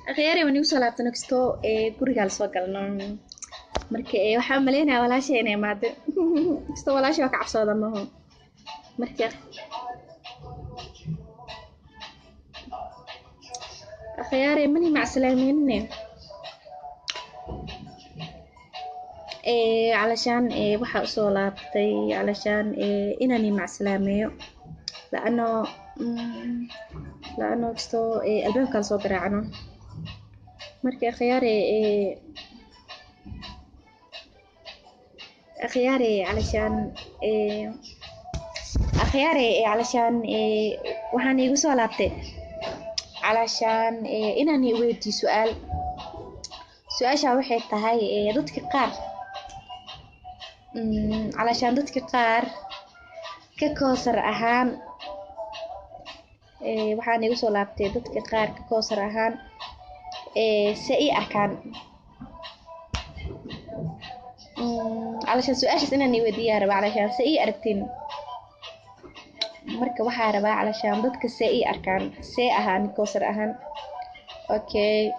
أخيرا من يوصل على تنكستو guriga la soo galno marka waxaan maleynaa walaashay inay maado isto walaashay waa ka cabsooda maaho marka أخيرا mani macsalaameynne علشان waxa u soo laabtay علشان inani macsalaameeyo لأنه كستو الباب كان soo garaacno marka أخياري علشان waxaan igu soo laabtay علشان inani weydiiyo su'aasha waxay tahay dadka qaar علشان dadka qaar ka koosar ahaan waxaan igu soo laabtay dadka qaar ka koosar ahaan سئي أكان علشان سؤالش إن نوديها ربع علشان سئي أركتين مركب واحد ربع علشان ضدك سئي أركان سئ أهان كوسر أهان أوكي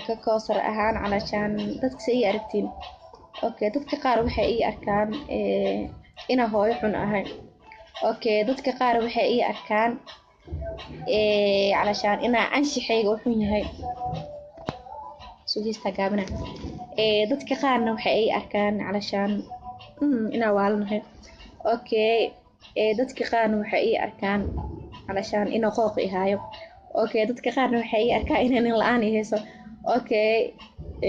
ككوسر أهان علشان ضدك سئي أركتين أوكي ضدك قارب حقيقي أركان إنا هو يحون أهان أوكي ضدك قارب حقيقي أركان علشان إنا أنشي حاجة وحين هاي سوجيستا قابنا ضدك قارنا وحقيقي أركان علشان إنا والنا هاي أوكي ضدك قارنا وحقيقي أركان علشان إنا قوقي هاي أوكي ضدك قارنا وحقيقي أركان إنا نلقاني هيسو أوكي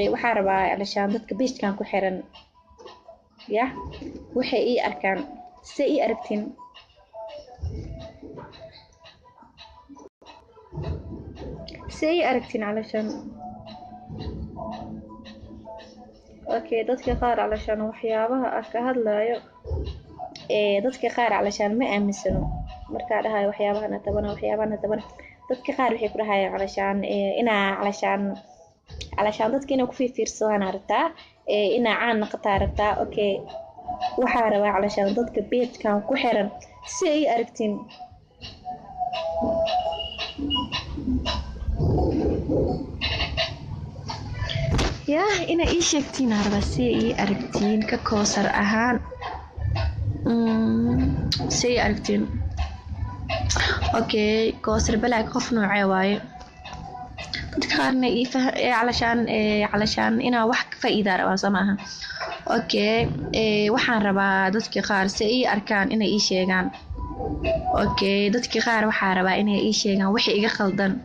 وحاربا علشان ضدك بيشت كان كحيران يا وحقيقي أركان سئي أركتين سي أركتين علشان أوكي ضدك قار علشان وحيابها أكهد لا ضدك قار علشان ما أمسنو مركاد هاي وحيابها نتبنا ضدك قار وحيكره هاي علشان إنا علشان ضدك إنه كفي فيرسوها نارتا إنا عان نقطع رتا أوكي وحاربا علشان ضدك بيت كان كحرا سي أركتين يا إنا إيش يكتين عربسي أركتين ككوسر أهان سي أركتين أوكي كوسر بلا قف نوعي واي تذكرني علشان إنا وحك فإذا روا سماها أوكي وحن ربا دتك قار سي أركان إنا إيش يجان أوكي دتك قار وحاربا إنا إيش يجان وحي إيجا خلدن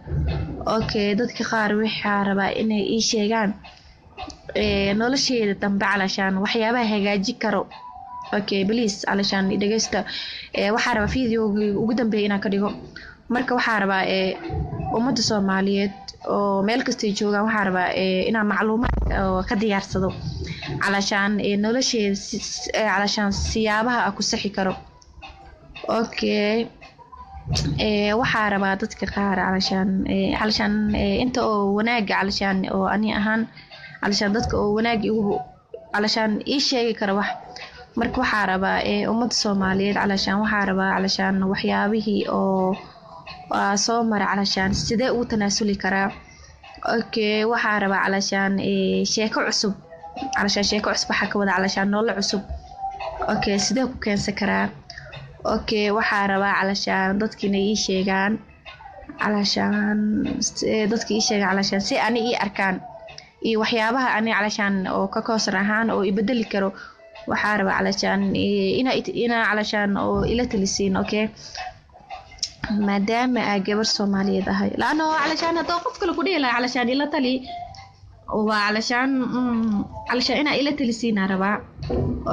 أوكي دتك قار وحاربا إنا إيش يجان nolosheeda dambe علشان waxyaabaha hagaaji karo okay please علشان dhageysta waxa raba video ugu dambeeyay inaan ka dhigo marka waxa raba ummadda Soomaaliyeed oo meel kasta ay joogaan waxa raba inaan macluumaad ka diyaarsado علشان nolosheeda علشان siyaabaha ku saxi karo okay waxa raba dadka qaar علشان inta oo wanaaga علشان oo ani ahaan علشان dadka oo wanaag علشان ii sheegi karo wax marka waxa raba ummadda Soomaaliyeed علشان waxyaabihii oo soo mar علشان sidee uu tanaasuli karaa okay waxa raba علشان sheeko cusub علشان sheeko cusub waxa ka wada علشان nolol cusub okay sidee ku keensan karaa okay waxa raba علشان dadkina ii sheegaan علشان dadkii ii sheegaan علشان si ani ii arkaan iyo waxyaabaha ani علشان oo ka koosar ahaan oo ibadali karo waxa raba علشان ina علشان oo ila talisiin okay maadaama ay gabar Soomaaliyeed ahay laano علشان hadoo qof kale ku dhigay علشان ila tali oo علشان ina ila talisiin raba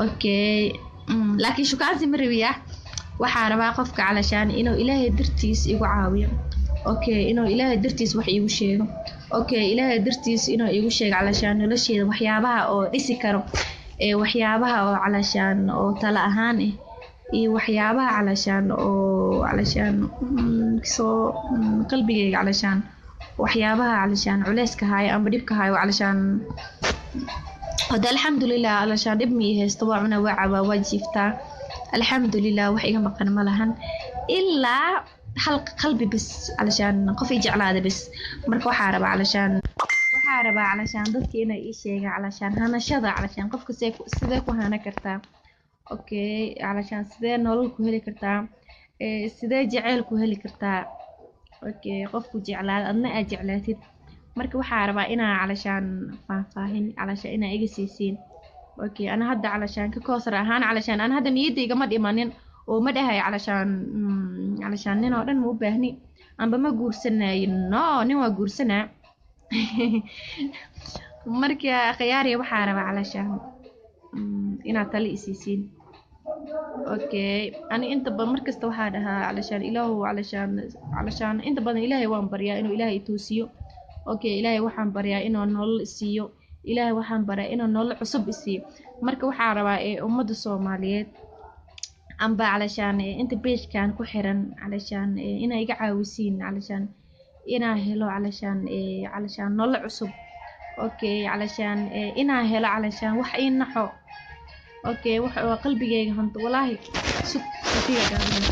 okay laakiin shukaansi mariya waxa raba qofka علشان inuu Ilaahay dartiis igu caawiyo okay inuu Ilaahay dartiis wax iigu sheego okay Ilaahay dartiis inuu iigu sheego علشان nolosheeda waxyaabaha oo dhisi karo waxyaabaha oo علشان oo tala ahaan iyo waxyaabaha علشان soo qalbigayga علشان waxyaabaha علشان culeyska haay ama dhibka haay علشان hada alxamdulillah علشان dhib mi haysto waana wajiifta alxamdulillah wax iga maqan ma lahan ilaa hal qalbi bas علشان qof ay jeclaada bas marka waxaa rabaa علشان dadka inay ii sheegaan علشان hanashada علشان qofka sidee ku hana kartaa okay علشان sidee nolol ku heli kartaa sidee jacayl ku heli kartaa okay qofku jeclaad adna aad jeclaatid marka waxaa rabaa inaa علشان faahfaahin علشان inaa iga siisiin okay ana hadda علشان ka koosar ahaan علشان ana hadda niyadayga ma dhimanin oo ma dhahay علشان nin oo dhan ma u baahni amba ma guursanayo no nin waa guursanaa marka khiyaari waxaa rabaa علشان inaad tali isiisiin okay ani inta badan markasta waxaa dhahaa علشان ilaahu علشان inta badan ilaahay waan baryaa inuu ilaahay toosiyo okay ilaahay waxaan baryaa inuu nolol isiiyo ilaahay waxaan baryaa inuu nolol cusub isiiyo marka waxaa rabaa ummadda Soomaaliyeed amba علشان inta beeshkan ku xiran علشان inay iga caawisiin علشان inaa helo علشان nolol cusub okay علشان inaa helo علشان wax ii naxo okay wax qalbigayga hanto wallahi sufiya gaaban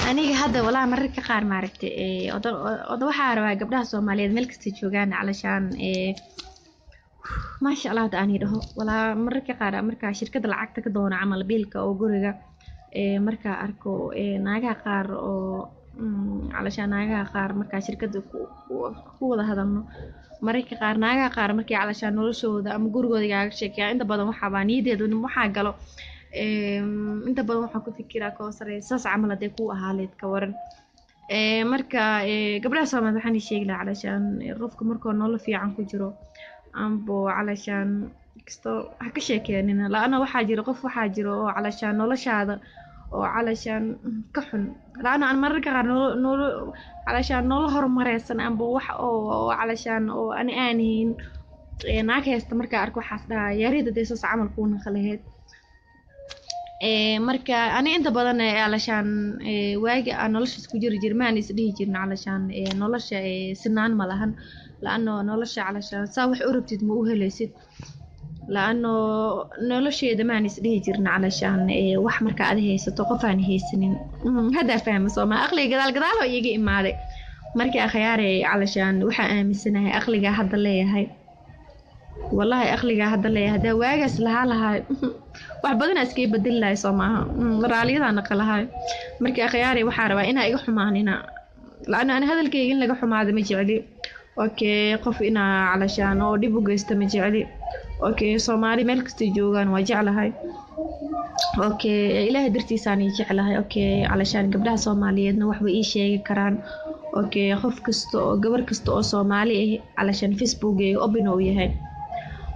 aniga hadda wallahi mararka qaar ma aragtay odo waxaa rabaa gabdhaha Soomaaliyeed meel kasta joogaan علشان ما شاء الله أني ده ولا مرة كقارة مرة شركة العقد كدون عمل بيلك أو جورجا مرة أركو ناجا قار أو علشان ناجا قار مرة شركة هو هذا إنه مرة كقار ناجا قار مرة علشان نورشوا ده أم جورجا دي شيء أنت بدو محباني ده دون محاجلو أنت بدو محكو فكرة كوسر ساس عمل ده كوا حالة كورن مرة قبل سنة ما حني شيء علشان رفق مرة نول في عن كجرو أمبو علشان كستو هكشي كأننا لأنه وحاجر قف وحاجر علشان نولش هذا وعلشان كحن لأنه أنا مرة كغير نول علشان نول هرمريسن أمبو أو علشان أو أني ناك هستمر كأركو حسدا يريد ديسوس عمل كون خليهات marka ani inta badan علشان waagi aan nolosha isku jirmaan isdhihi jirna علشان nolosha sinaan ma lahan لأنه nolosha علشان saa wax u rabtid ma u helaysid لأنه nolosheeda ma aan isdhihi jirna علشان wax marka aad haysato qof aan haysanin hada fahmo Soomaa aqliga gadaal oo iyaga imaaday markii akhiyaare علشان waxa aaminsanahay aqliga hadda leeyahay wallahi aqliga hadda leeyahay hada waagas lahaa wax badan iskay bedel lahay Soomaa raaliyada naqalahay markii akhiyaare waxa rabaa inaa iga xumaanina لأنه أنا هذا الكي إن لقى حماده مجعلي أوكي قف إنا علشان أو دي بوجست مجعلي أوكي صومالي ملك استجوجان وجعلها أوكي إله درتي ساني جعلها أوكي علشان قبلها صومالية نوح بأي شيء كران أوكي قف كستو قبر كستو صومالي علشان فيسبوك أبنو يهاي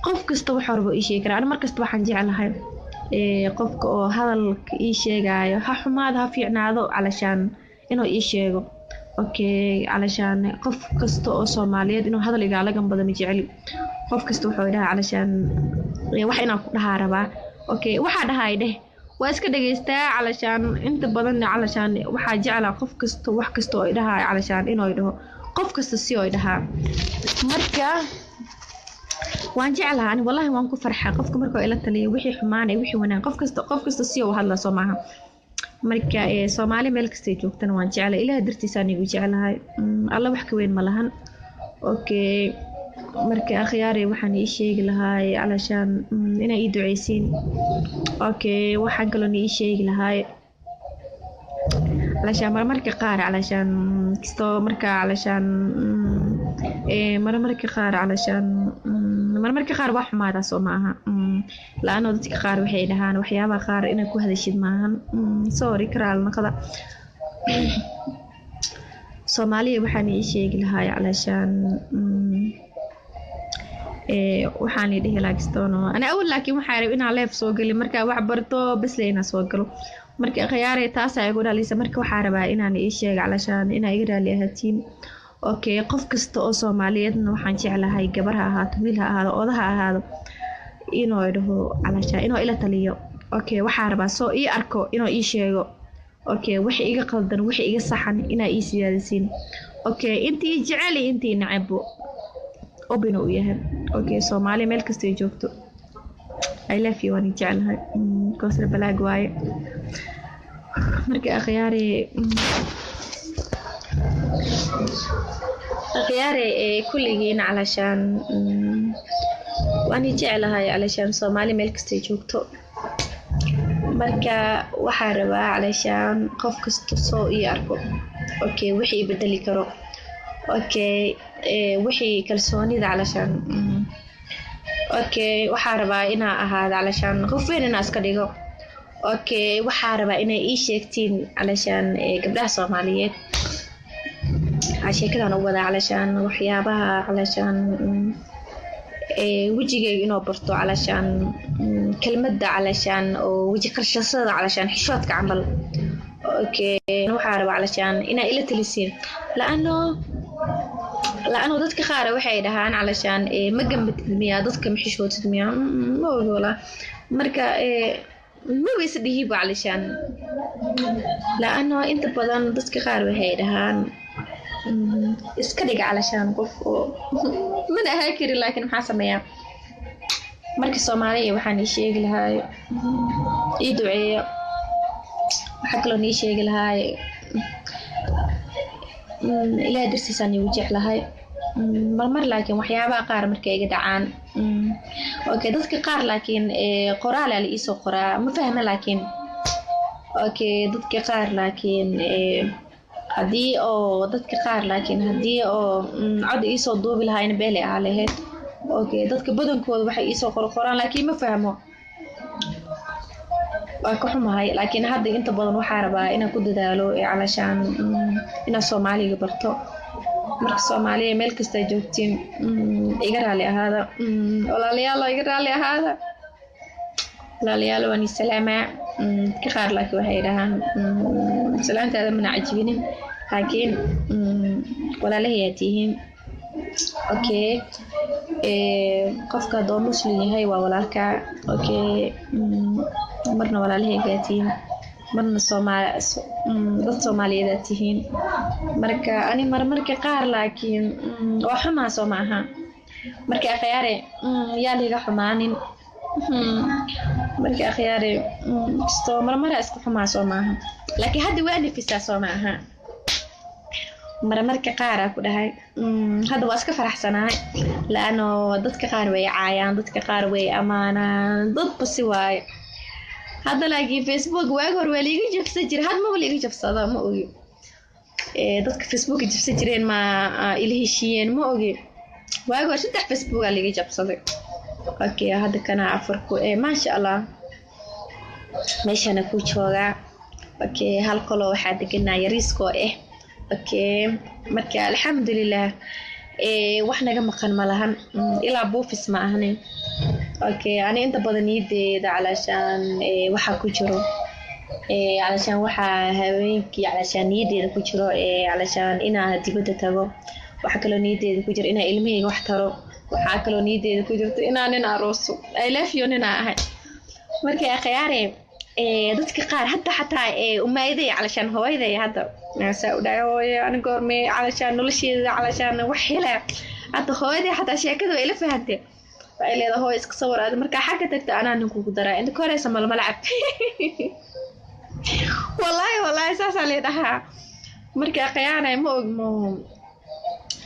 قف كستو حرب أي شيء كران أنا مركزت واحد جعلها قفك أو هذا الكي شيء جاي ها حمادها في عناده علشان إنه أي شيء أوكي علشان قف كستو صومالية إنه هذا اللي قاله جنب ذا مجعلي قف كستو حوالها علشان وحنا لها ربع أوكي واحد هايده واسك دقيستا علشان أنت بدنا علشان واحد جعل قف كستو وح كستو إلها علشان إنه يده قف كستو سيو إلها مركا وان جعلها أنا والله وانكو فرحة قف مركا إلى تلي وحي حماني وحي ونان قف كستو سيو هلا صومها مركا صومالي ملك استيجوكتن وان جعل إلها درتيساني وجعلها الله وحكي وين ملهن أوكي مركا أخياري وحاني إيشيق لهاي علشان إنا إيدو عيسين أوكي وحان قلوني إيشيق لهاي علشان مركا قار علشان كستو مركا علشان مركا قار علشان مركا قار واحد ما راسو معها لأنه دتك قار وحي لهان وحيابا قار إنا كو هذا الشيء معهن سوري كرال نقضى صومالية وحاني إيشيق لهاي علشان waxaan idhi laagstoono ana awal laakiin waxa rabay inaan leef soo gali marka wax barto bas leena soo galo marka khiyaare taas ay ugu dhalisay marka waxa rabaa inaan ii sheego علشان inay iga raali ahaatiin okay qof kasta oo Soomaaliyeedna waxaan jeclahay gabar ha ahaato wiil ha ahaado odaha ahaado inuu idho علشان inuu ila taliyo okay waxa rabaa soo ii arko inuu ii sheego okay wixii iga qaldan wixii iga saxan inay ii siyaadisiin okay intii jeceli intii nacabo أبنو يهن أوكي صومالي ملك استيجوكتو I love you وأنا جعلها كوثر بلاق واي مركي أخياري كليين علشان وأنا جعلها علشان صومالي ملك استيجوكتو مركا وحاربة علشان قف كستو ياركو أوكي وحي بدلي كرو أوكي وحي كالسوني ذا علشان أوكي وحاربة إنا هذا علشان غفين الناس كديقو أوكي وحاربة إنا إيشيكتين علشان قبلها صوماليات عشان كده نوضع علشان وحيابها علشان وجهي إنه برتو علشان كلمة علشان وجه كرشصة علشان حشوتك عمل أوكي وحارب علشان إنا إلا تلسين لأنه ضدك خارة وحي دهان علشان ما جنبت المياه ضدك محشوت المياه ما ولا مركا ما بيسديه علشان لأنه أنت بدن ضدك خارة وحي دهان iskadhiga علشان qof mana ahaa kari laakiin maxaa sameeyaa markii Soomaaliya waxaan sheegi lahaa ii duceeyo waxa kale oo sheegi lahaa ilaa dirsisan uu jeclahay marmar laakiin waxyaabaha qaar markay iga dhacaan okay dadka qaar laakiin qoraal la isoo qoraa ma fahma laakiin okay dadka qaar laakiin haddii oo dadka qaar laakiin haddii oo cod isoo duubi lahayn beelay aaleed okay dadka badankooda waxay isoo qoraan laakiin ma fahmo waa ka xumahay laakiin hadda inta badan waxa rabaa inaan ku dadaalo علشان ina Soomaaliga barto marka Soomaaliya meel kasta joogtiin iga raali ahaada walaalayaal iga raali ahaada walaalayaal waan salaama ka qaar laakiin waxay dhahaan salaantaada mana cajibinin laakiin walaalahayaatihiin okay qofka doo muslim yahay waa walaalka okay marna walaalahaygaatihiin marna dad Soomaaliyeed tihiin marka ani marmarka qaar laakiin waa xumaa soo maaha marka akhyaare yaa liga xumaanin marka akhyaare soo marmara isku xumaa soo maaha laakiin hadda waa nafisa soo maaha marmarka qaar ku dhahay hadda waa iska faraxsanahay laano dadka qaar way caayaan dadka qaar way amaanaan dad basi waay هذا لاقي فيسبوك واقر وليجي جف سجر هذا ما وليجي جف صدا ما أوجي ضدك فيسبوك جف سجرين ما إليه شيئين ما أوجي واقر شو تح فيسبوك اللي جف صدق أوكي هذا كان عفركو ما شاء الله مش أنا كوتش وقع أوكي هالقلو حد كنا يريسكو أوكي مركا الحمد لله وإحنا جم قن ملهن يلعبوا في اسمعهن اوكي انا انت بدنيدي علشان waxa ku jiro علشان waxa haweenkii علشان niyadeeda ku jiro علشان ina dibadda tago waxa kale niyadeeda ku jiro ina ilmahayga wax taro waxa kale niyadeeda ku jirto ina nin arooso I love you nina ahay markay akhyaare dadka qaar xataa umayday علشان hooyaday hadda naasaa u dhaaway aan goormay علشان nolosheeda علشان wax hela hadda hooyaday xataa sheekadu ay la fahantay فإلى هذا هو إسك صور هذا مركا حاجة تكت أنا نكون قدرة عند كوريس مال ملعب والله أساس عليه ده مركا قيانا مو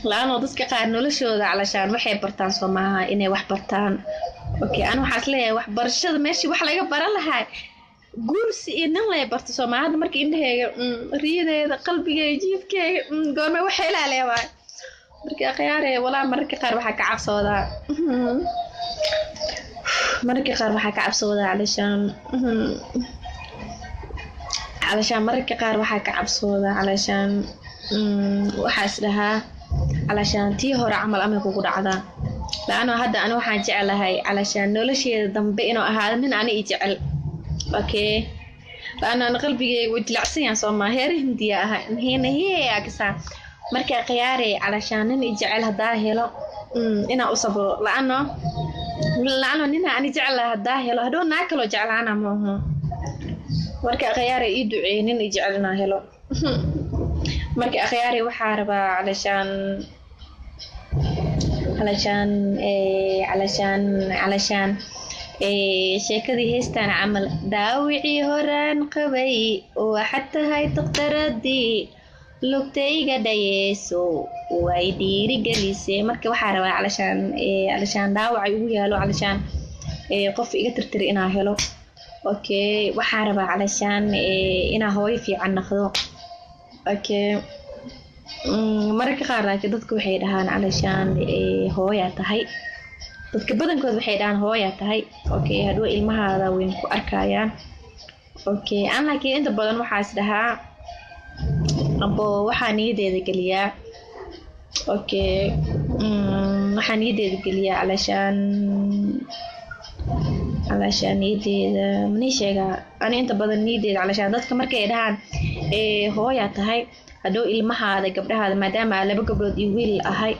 لأنه ضسك قارنو لشو ذا علشان وحي برتان صومها إني وح برتان أوكي أنا وحاسليه وح برشد ماشي وح لاقي برا لها قرص إن الله برت صومها هذا مركا إنه ريدة قلبي يجيب كي قومي وحي لا ليه واي marka qiyaare wala marka qaar waxa ka cabsooda marka qaar waxa ka cabsooda علشان marka qaar waxa ka cabsooda علشان waxa isdaha علشان tii hore amal ama kugu dhacda laano hadda ana waxaan jecelahay علشان nolosheeda dambe inuu ahaado nin ani jecel okay laano qalbigayga wajilacsan yahay Soomaa heer Hindiya ah hee agsa marka qiyaare علشان nin jecel hadaa helo ina u sabro laano nina ani jecel hadaa helo hadoo naa kala jeclaana maaha marka qiyaare ii duceey nin jecelna helo marka qiyaare waxa rabaa علشان sheekadii heestaan camal daawicii horaan qabay waxaad tahay daktaradii lugtayga dhayeeso way dhiirigelisay marka waxaa rabaa calashaan dhaawacay ugu yaalo calashaan qof iga tirtiri inaa helo okay waxaa rabaa calashaan inaa hooyo fiican noqdo okay mararka qaar laakiin dadku waxay dhahaan calashaan hooyaa tahay dadka badankood waxay dhahaan hooyaa tahay okay hadhow ilmahaada weyn ku arkayaan okay aan laakiin inta badan waxaas dhahaa abo waxaa niyadeeda geliyaa okay waxaa niyadeeda geliyaa calashaan niyadeeda mani sheegaa ani inta badan niyadeeda calashaan dadka markay dhahaan hooyaa tahay hadhow ilmahaada gabdhahaada maadaama laba gabdhood iyo wiil ahay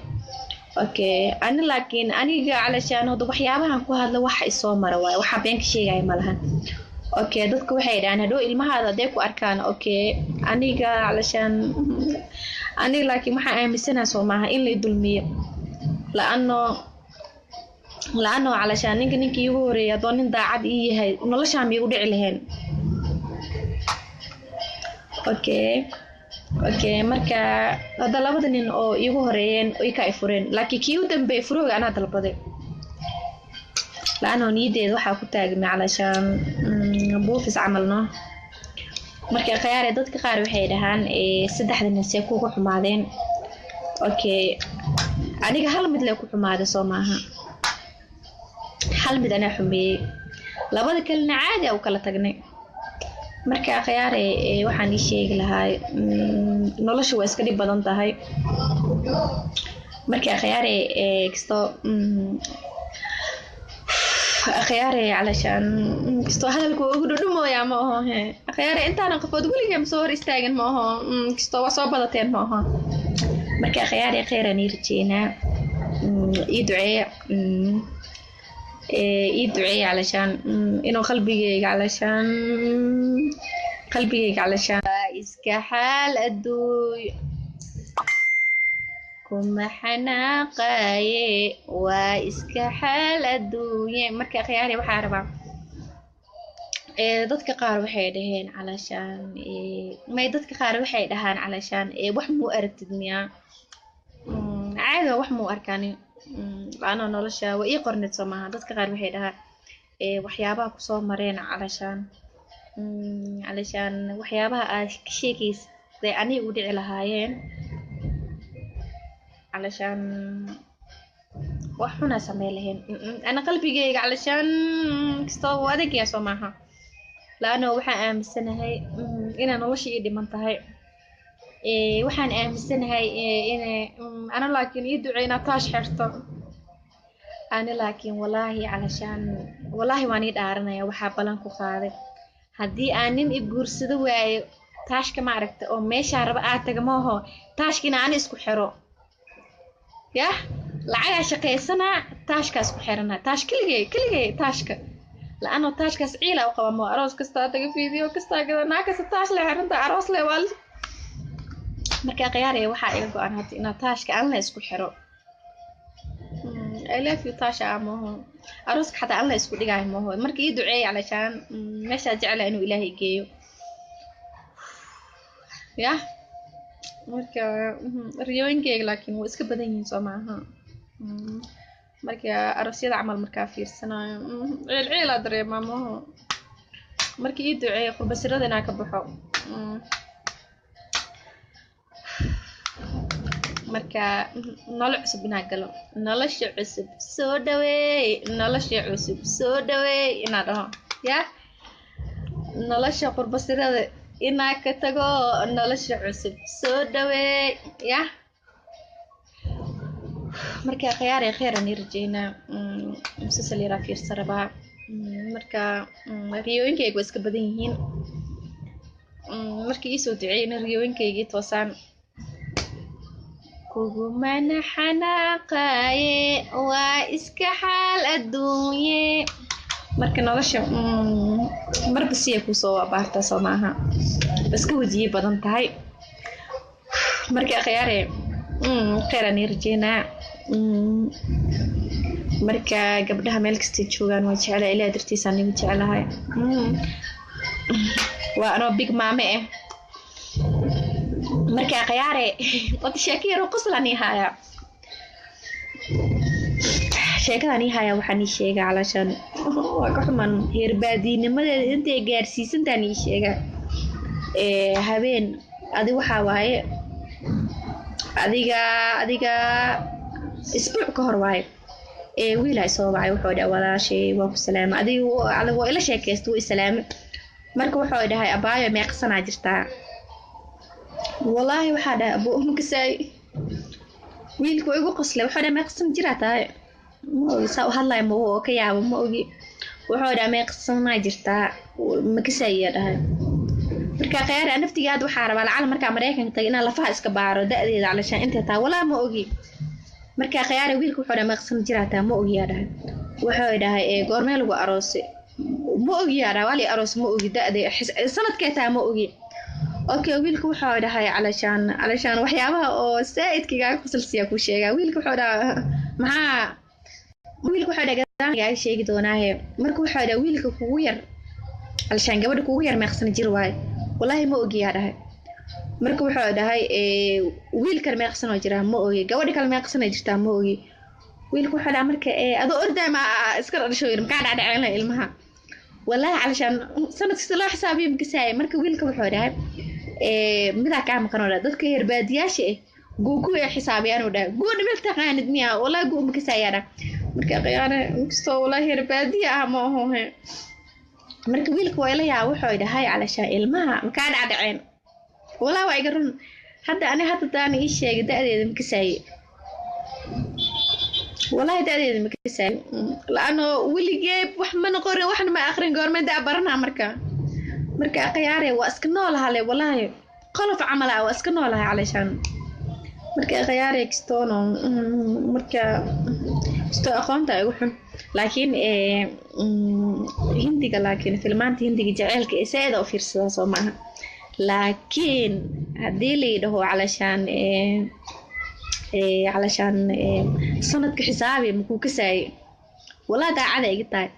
okay ani laakiin aniga calashaan hada waxyaabahan ku hadla waxa isoo mara waaye waxaa been ka sheegaya malahan okay dadka waxay dhahaan hadhow ilmahaada haday ku arkaan okay aniga calashaan aniga laakiin waxaan aaminsanahay soo maaha in la idulmiyo laano calashaan ninkii igu horeeyay haddoo nin daacad ii yahay noloshaan miyay u dhici lahayn okay marka hadda labada nin oo igu horeeyeen oo ka fureen laakiin kii u dambeeyay furooga anaa dalbaday laano niyadeeda waxaa ku taagmay calashaan buufis camalno marka khiyaare dadka qaar waxay dhahaan saddexda nin see kugu xumaadeen okay aniga hal mid lee ku xumaaday soo maaha hal mid anaa xumeeyey labada kalena caadi u kala tagnay marka khiyaare waxaan ii sheegi lahaa nolosha waa iska dhib badan tahay marka khiyaare kisto khiyaare calashaan kisto hadalku ugu dhudhumooya ma aho khiyaare intaana qofood weligaa ma soo hor istaagin ma aho kisto waa soo badateen ma aho marka khiyaare khayran ii rajeynaa ii duceeya calashaan inuu qalbigayga calashaan iska xaal adduuy kuma xanaaqaye waa iska xaal adduunye marka khiyaare waxaa rabaa dadka qaar waxay dhaheen calashaan dadka qaar waxay dhahaan calashaan wax muu aragtid miyaa caadi wax muu arkaani laana nolosha waa ii qornid soo maaha dadka qaar waxay dhahaan waxyaabaha kusoo mareen calashaan waxyaabaha aad ka sheekaysa aniga u dhici lahaayeen calashaan wax xunaa samey lahayn ana qalbigayga calashaan kastoo u adagyaa soo maaha laana waxaan aaminsanahay inay nolosha ii dhiman tahay waxaan aaminsanahay inay ana laakiin ii duceyna taash xirto ana laakiin wallaahi calashaan wallaahi waan ii dhaaranaya waxaa balan ku qaaday haddii aan nin i guursado waayo taashka ma aragta oo meeshaa raba aad taga maaho taashkiina ani isku xiro yah lacagaa shaqaysanaa taashkaas ku xiranaa taash keligay taashka la-ano taashkaas ciila u qaba moo aroos kastaa taga fiidiyo kastaa gadanaa kasta taash le xiranta aroos le waal marka khiyaaraya waxaa iga go-an hadda inaa taashka aan la isku xiro I love you taasha maaho arooska xataa aan la isku dhigaayo maaho marka ii duceey calashaan meeshaa jeclaa inuu ilaahay geeyo yah marka riyooyinkeyga laakiin waa iska badan yihiin soo maaha marka aroosyada camal markaa fiirsanayo ciilaa dareemaa maaho marka ii duceey qurbasirada inaa ka baxo marka nolol cusub inaa galo nolosha cusub soo dhaweey inaa dhaho yah nolosha qurbasirada inaa ka tago nolosha cusub soo dhaweey yah marka khiyaare khayran ii rajeynaa musasal yaraa fiirsa rabaa marka riyooyinkayga waa iska badan yihiin markii iisoo duceeyna riyooyinkaygii toosaan kugumana xanaaqaye waa iska xaal adduunye marka nolosha marba siya kusoo abaarta soo maaha iska wajiye badan tahay marka khiyaare khayran ii rajeynaa marka gabdhaha meel kasta joogaan waa jecel ilaa dartiisa aniga jecelahay waa anoo big mame marka khiyaare wad sheekiro qoslani haya sheekadani haya waxaan sheegay calashan waa ka xuman heerbaadiinimadeeda intay gaarsiisantaan sheega habeen adiga waxa waaye adiga isbuuc ka hor waaye wiil ay soo wacay wuxuu dhahay walaashay waa ku salaamay adiga ila sheekaysto way salaamay marka wuxuu dhahay abaayo meeqsanaa jirtaa wallahi waxa dhahay abu kasay wiilku igu qoslay wuxuu dhahay meeqsan jirtaa soo hadlay ma oo ka yaabo ma ogi wuxuu dhahay meeqsanaa jirtaa ma kasay dhahay marka qeyr naftigaad waxa rabaa lacal marka Mareykanka tagay in lafaha iska baaro da'deeda calashan inta taa wala ma ogi marka khiyaare wiilku wuxuu dhahay maqsan jirata ma ogi yahay wuxuu dhahay goormee lagu aroosay ma ogi yahay wali aroos ma ogi da'de sanadkeeta ma ogi okay wiilku wuxuu dhahay calashan waxyaabaha oo saa'idkiga ku salsiya ku sheega wiilku wuxuu dhahay maxaa wiilku wuxuu dhahay sheegi doonaahe marka wuxuu dhahay wiilka kugu yar calashan gabadha kugu yar maqsan jir waay wallahi ma ogi yahay marka wuxuu dhahay wiil kale meeqsan oo jira ma ogi gabadha kale meeqsan ay jirtaa ma ogi wiilku wuxuu dhahay marka adoo orday ma iska dhasho yar ka dhacayna ilmaha wallahi calashan sanadkii loo xisaabiyo makasay marka wiilka wuxuu dhahay mida ka maqan oo dadka herbaadiyaasha googu ay xisaabiyaan oo dhahay goon meel taqaanid miya wallahi goon makasay yara marka qiyaana inkastoo wallahi herbaadiya ma aho marka wiilku waa ila yaa wuxuu dhahay calashan ilmaha ma ka dhacayna والله وايقرن حتى أنا حتى تاني إيش شيء دأدي مكساي والله دأدي مكساي لأنه واللي جيب وحنا قرن وحنا ما آخرين قرن دا برنا مركا قياري واسكنوا لها لي والله قلف عملها واسكنوا لها علشان مركا قياري كستونو مركا استو أخوانتا يوحن لكن هندي لكن فيلمات هندي جعلك إساءة وفير سلاسة معها لكن هدي لي هو علشان سنة حسابي مكو كساي ولا دا عادة يقطع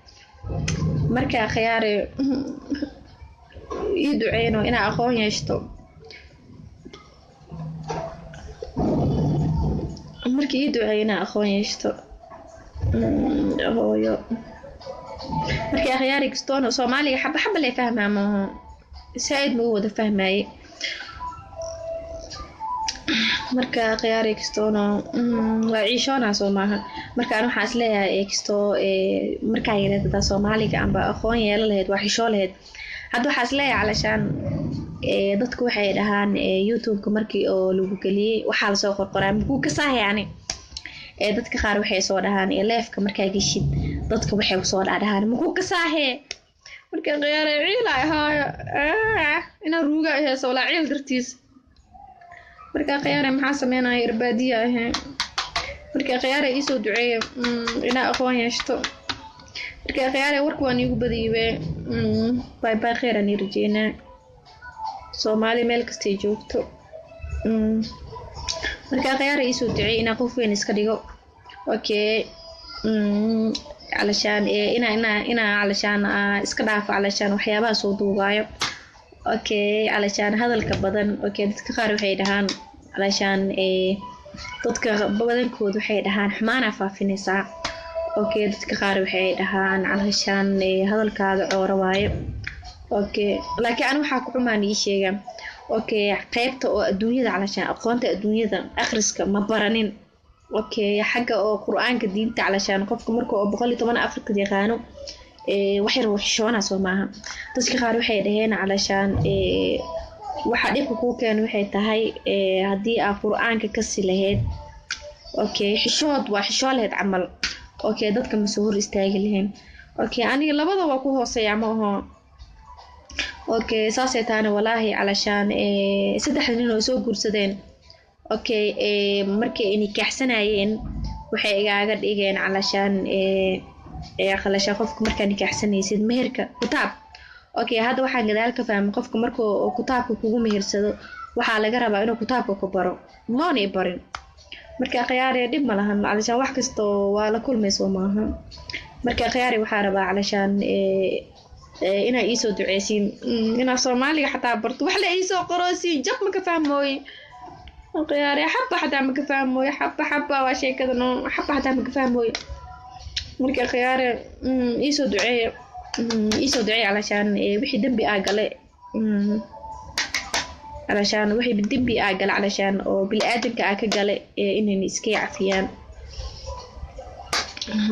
مركا خياري يدعينو إنا أخوان يشتو مركا يدعينا أخوان يشتو هو يو مركا خياري كستونو صومالي حبة اللي فاهمها ما سعيد مو ودا فهماي marka khiyaari kistono waciishona Soomaaliya marka aan waxa isleeyahay kisto marka ay yiraahdo Soomaaliga amba aqoon yeelo lahayd wax xisho lahayd hadda waxa isleeyahay calashan dadku waxay dhahaan YouTube-ka markii oo lagu galiyay waxa la soo qorqoraa ku ka saahayani dadka qaar waxay soo dhahaan live-ka marka ay gishid dadka waxay soo dhahaan ku ka saahay marka khiyaari ciil ay haayo ina ruuga ay soo la ciil dartiis marka khiyaari maxaa sameynaa irbaadiya marka khiyaari isoo duceeyo ina aqoon yeeshto marka khiyaari warku waan igu badiyay bye khayr aan irjeena Soomaali meel kasta joogto marka khiyaari isoo duceeyo ina qof weyn iska dhigo okay علشان إنا علشان إسكداف علشان وحيابها صوتوغايو أوكي علشان هذا الكبدن أوكي تذكر وحيدهان علشان تذكر بدن كود وحيدهان حمانا فافينيسا أوكي تذكر وحيدهان علشان هذا الكاد عوروايو أوكي لكن أنا وحاكو حماني شيئا أوكي قيبته الدنيا علشان أقوانت الدنيا أخرسك مبارنين اوكي حاجه او قرآن كدينته علشان قفك markuu 110 afrika yaqaano wax yar waxshoona Soomaha dadka qaar waxay dhaheen علشان waxa dhib ku keen waxay tahay hadii aan quraanka ka silahayd اوكي xishood waa xishoolaheed amal اوكي dadka masuur istaagi lahayn اوكي aniga labada waa ku hooseeya ma aha اوكي saasaytaan wallahi علشان saddex nin oo soo guursadeen اوكي markay inay kaxsanayeen waxay igaaga dhigeen علشان خلاشا qofka marka nikaxsanaysid meherka kitaab اوكي hada waxaan gadaal ka fahmay qofka markuu kitaabka kugu mehersado waxa laga rabaa inuu kitaabka ku baro maani barin marka khiyaari dib ma lahan علشان wax kasto waa la kulmayso maaha marka khiyaari waxa rabaa علشان ina iisoo duceysiin ina Soomaaliga xataa barto wax la iisoo qorosiin jab ma ka fahmooy khiyaari xabba xataa ma ka fahmooy xabba waa sheekadano xabba xataa ma ka fahmooy marka khiyaari iisoo duceey علشان wixii dambi aa galay علشان وحي بالدنبي أقل علشان أو بالآدم كأكل إنني إسكي عفيان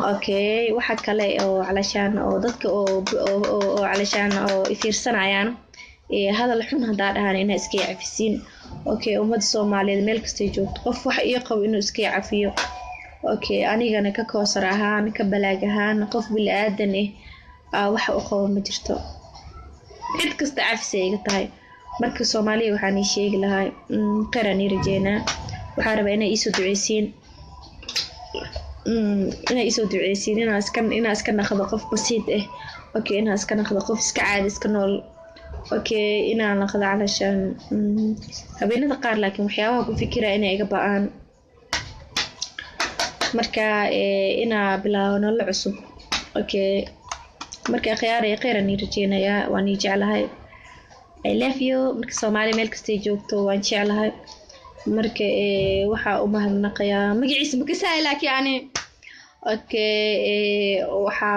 أوكي واحد كلا أو علشان أو ضدك أو علشان أو يصير سنة يعني هذا الحين هذا أنا إنه إسكي عفسين أوكي ومد الصومالي الملك استيجو قف واحد يقوي إنه إسكي عفيه أوكي أنا جانا ككوسر هان كبلاجهان قف بالآدم واحد أخو مدرتو عد كست عفسي قطعي marka Soomaaliya waxaan ii sheegi lahaa qaran irjeena waxa rabaa inay isu duceysiin inaa iska naqdo qof basiid ah okay inaa iska naqdo qof iska caadi iska nool okay inaa naqdo علشان habeenada qaar laakiin waxyaabaha ku fikira inay iga ba'aan marka inaa bilaabo nolol cusub okay marka qaran irjeena waan ii jeclahay I love you marka Soomaali meel kasta joogto waan jeclahay marka waxa u mahadnaqayaa magaciisa ma ka saay laakiin ani okay waxa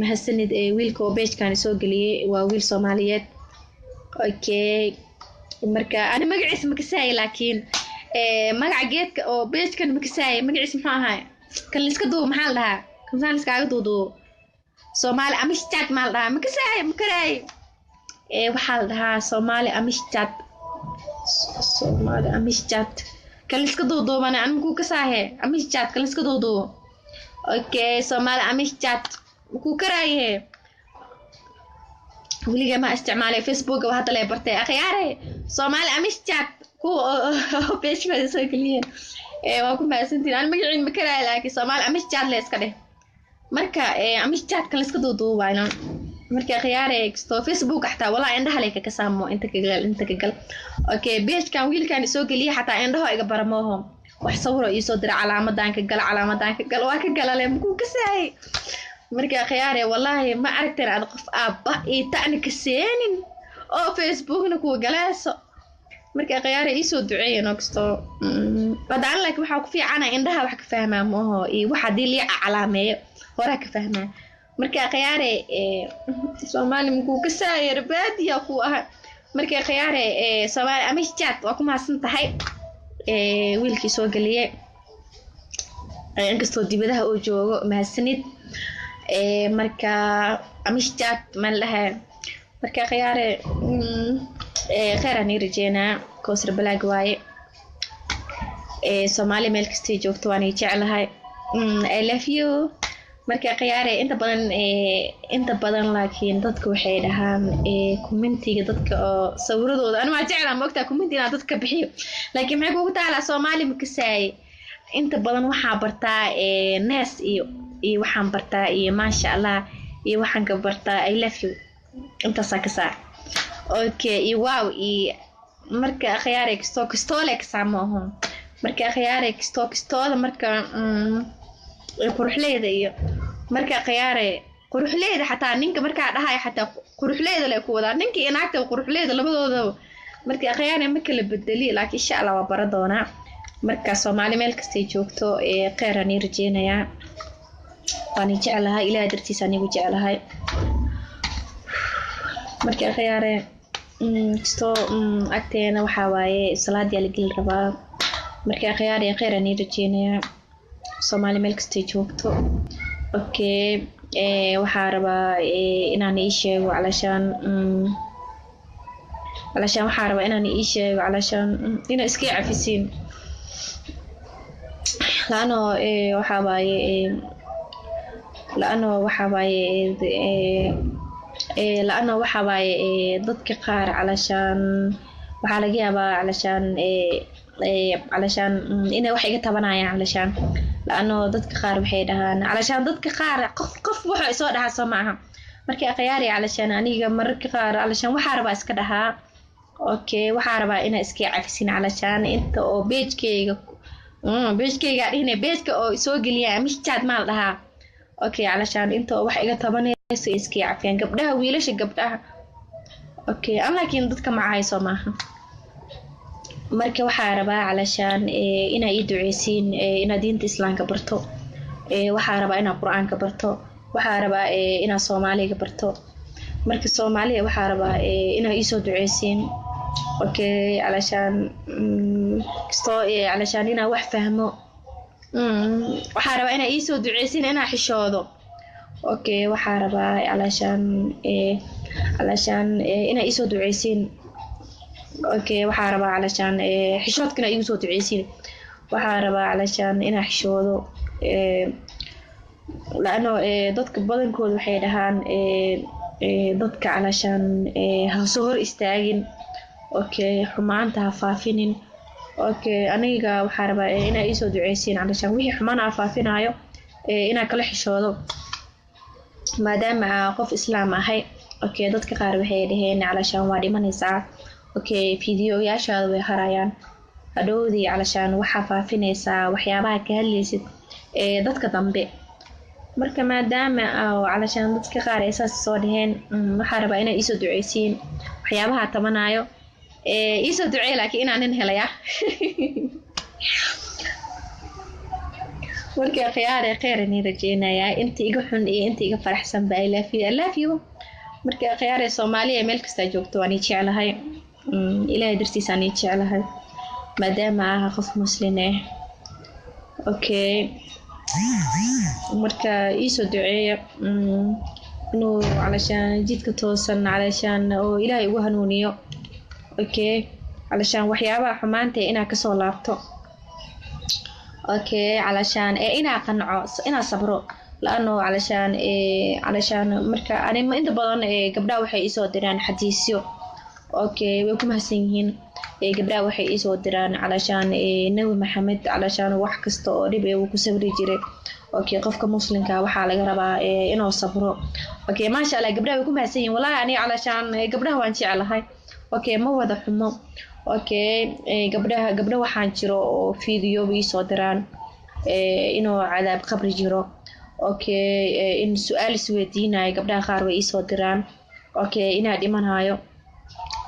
mahadsanid wiilka oo page-kan soo galiyay waa wiil Soomaaliyeed okay marka ani magaciisa ma ka saay laakiin magaca geedka oo page-kan ma ka saay magaciisa maxaa ahaa kan liska duu maxaa la dhahaa kan liska duu Soomaali amistad ma la dhahaa ma ka saay ma karay waxaa la dhahaa Soomaali amistad kan iska duuduuban anigu ka saahe amistad kan iska duuduubo okay Soomaali amistad ku karaaye waliga ma isticmaalay Facebook waxa hadda la bartay akhyaare Soomaali amistad ku page ka soo kaliya waa ku maasantiin aan magaciin ma karaay laakiin Soomaali amistad la iska dheh marka amistad kan iska duuduubayna marka khiyaare exto Facebook xataa walaa indhaha leeka ka saamo inta ka gal okay page kan wiilkan soo galiya xataa indhaha iga baramooho wax sawiro ii soo dira calaamadan ka gal waa ka galale muku ka saay marka khiyaare wallahi ma aragteen ad qof aabba ii taani ka seenin oo Facebook-na ku galaaso marka khiyaare ii soo duceeyeen exto badaan laakiin waxa ku fiicana indhaha wax ka fahmaa mooho ii waxa dii calaameeyo hore ka fahmaa marka khiyaare Soomaali muku ka saayir baadiya ku ah marka khiyaare Soomaali amistad waa ku maasan tahay wiilkii soo galiyay inkastoo dibadaha uu joogo mahadsanid marka amistad ma laha marka khiyaare qaran irjeena koosar balaag waaye Soomaali meel kasta joogto waan jeclahay I love you marka khiyaare inta badan laakiin dadku waxay dhahaan commentiga dadka oo sawiradooda ana ma jeclaan moogtaa commentiga dadka bixiyo laakiin maxay kugu taalaa Soomaali ma ka saay inta badan waxa bartaa naas iyo waxaan bartaa iyo maasha Allah iyo waxaan ka bartaa I love you inta saakasa okay wow marka khiyaare kisto leek saamaho marka khiyaare kisto marka quruxleeda iyo marka khiyaare quruxleeda xataa ninka marka dhahay xataa quruxleeda la ku wada ninka inaagta quruxleeda labadooda marka khiyaare ma kala bedeli laakiin insha Allah waa bara doona marka Soomaali meel kasta joogto qaran irjeenaya waan jeclahay ilaa dartiisa anigu jeclahay marka khiyaare kisto agteena waxa waaye salaad la gal rabaa marka khiyaare qaran irjeenaya Soomaali meel kasta joogto okay waxa rabaa inaan ii sheego علشان waxa rabaa inaan ii sheego علشان ina iska cafisiin laano waxa waaye dadka qaar علشان waxa laga yaabaa علشان inay wax iga tabanayaan علشان لأنه ضدك خار بحيدهان علشان ضدك خار قف وحي سو دحا سو maaha markii aqyaari علشان aniga mararka qaar علشان waxa rabaa iska dhahaa okay waxa rabaa ina iska cafisin علشان inta oo page-kayga beeskayga dhihine beeska oo soo geliya mish chat maal dhahaa okay علشان inta wax iga tabanayso iskii cafiyaan gabdhaha wiilasha gabdhaha okay aan laakiin dadka ma hayso maaha marka waxaa rabaa علشان inaa ii duceysiin inaa diinta islaamka barto waxaa rabaa inaa quraanka barto waxaa rabaa inaa Soomaaliga barto marka Soomaaliya waxaa rabaa inaa ii soo duceysiin okay علشان علشان inaa wax fahmo waxaa rabaa inaa ii soo duceysiin inaa xishoodo okay waxaa rabaa علشان inaa ii soo duceysiin okay waxaa rabaa علشان xishoodkana igu soo duceysiin waxaa rabaa علشان inaa xishoodo laano dadka badankooda waxay dhahaan dadka علشان ha soo hor istaagin okay xumaanta ha faafinin okay aniga waxaa rabaa inaa ii soo duceysiin علشان wixii xumaan aan faafinayo inaa kala xishoodo maadaama qof islaam ahay okay dadka qaar waxay dhaheen علشان waa dhimanaysaa okay fiidiyoyaashaada way harayaan hadhowdii علشان waxa faafinaysaa waxyaabaha ka hadlaysid dadka dambe marka maadaama علشان dadka qaar ay saas soo dhaheen waxaa rabaa inaa ii soo duceysiin waxyaabaha tabanayo ii soo duceey laakiin inaan helaya marka khiyaare khayr ni rajeynaya inta iga xun iyo inta iga faraxsan ba I love you marka khiyaare Soomaaliya meel kasta joogto waan jecelahay ilaahay dartiisa aan jecelahay maadaama ah qof muslim ah okay marka ii soo duceeya inuu علشان jidka toosan علشان oo ilaahay ugu hanuuniyo okay علشان waxyaabaha xumaanta inaa ka soo laabto okay علشان inaa qanco inaa sabro laano علشان marka anima inta badan gabdhaha waxay ii soo diraan xadiisyo okay way ku mahadsan yihiin gabdhaha waxay ii soo diraan علشان nabi maxamed علشان wax kasta oo dhib uu ku sabri jiray okay qofka muslimka waxa laga rabaa inuu sabro okay ma sha Allah gabdhaha way ku mahadsan yihiin wallahi ani علشان gabdhaha waan jecelahay okay ma wada xumo okay gabdhaha waxaan jiro oo fiidiyo ii soo diraan inuu cadaab qabri jiro okay in su'aal isweydiinayo gabdhaha qaar way ii soo diraan okay inaa dhimanayo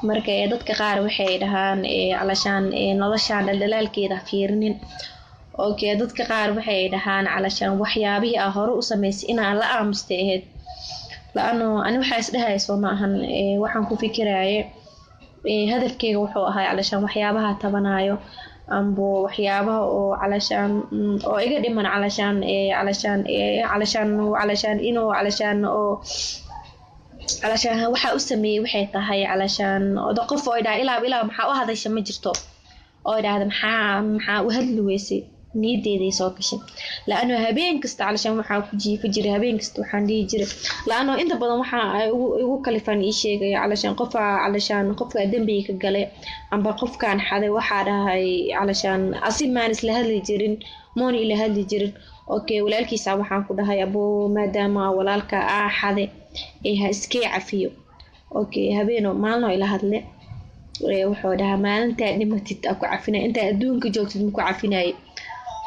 marka dadka qaar waxay dhahaan علشان noloshaan dhalaalkeeda fiirinin okay dadka qaar waxay dhahaan علشان waxyaabihi hore u sameysay inaan la aamuste ahayd laano ani waxa is dhahayso ma ahan waxaan ku fikiraaye hadafkeyga wuxuu ahaa علشان waxyaabaha tabanayo ambo waxyaabaha oo علشان oo iga dhiman علشان inuu علشان waxa u sameeyay waxay tahay علشان oo qof oo idhaa ilaa maxaa u hadasha ma jirto oo idhaahda maxaa u hadli weysay niyadeeday soo gashay laano habeen kasta علشان waxa ku jiifa jiray habeen kasta waxaan dhihi jiray laano inta badan waxa ay ugu kalifan ii sheegay علشان qofka dambiga ka galay amba qofkan xaday waxa dhahay علشان asimaan isla hadli jirin moon ila hadli jirin okay walaalkiisa waxaan ku dhahay abo maadaama walaalka xaday ha iskii cafiyo okay habeeno maalno ila hadle wuxuu dhahaa maalinta dhimatid ku cafinay inta adduunka joogtid ma ku cafinay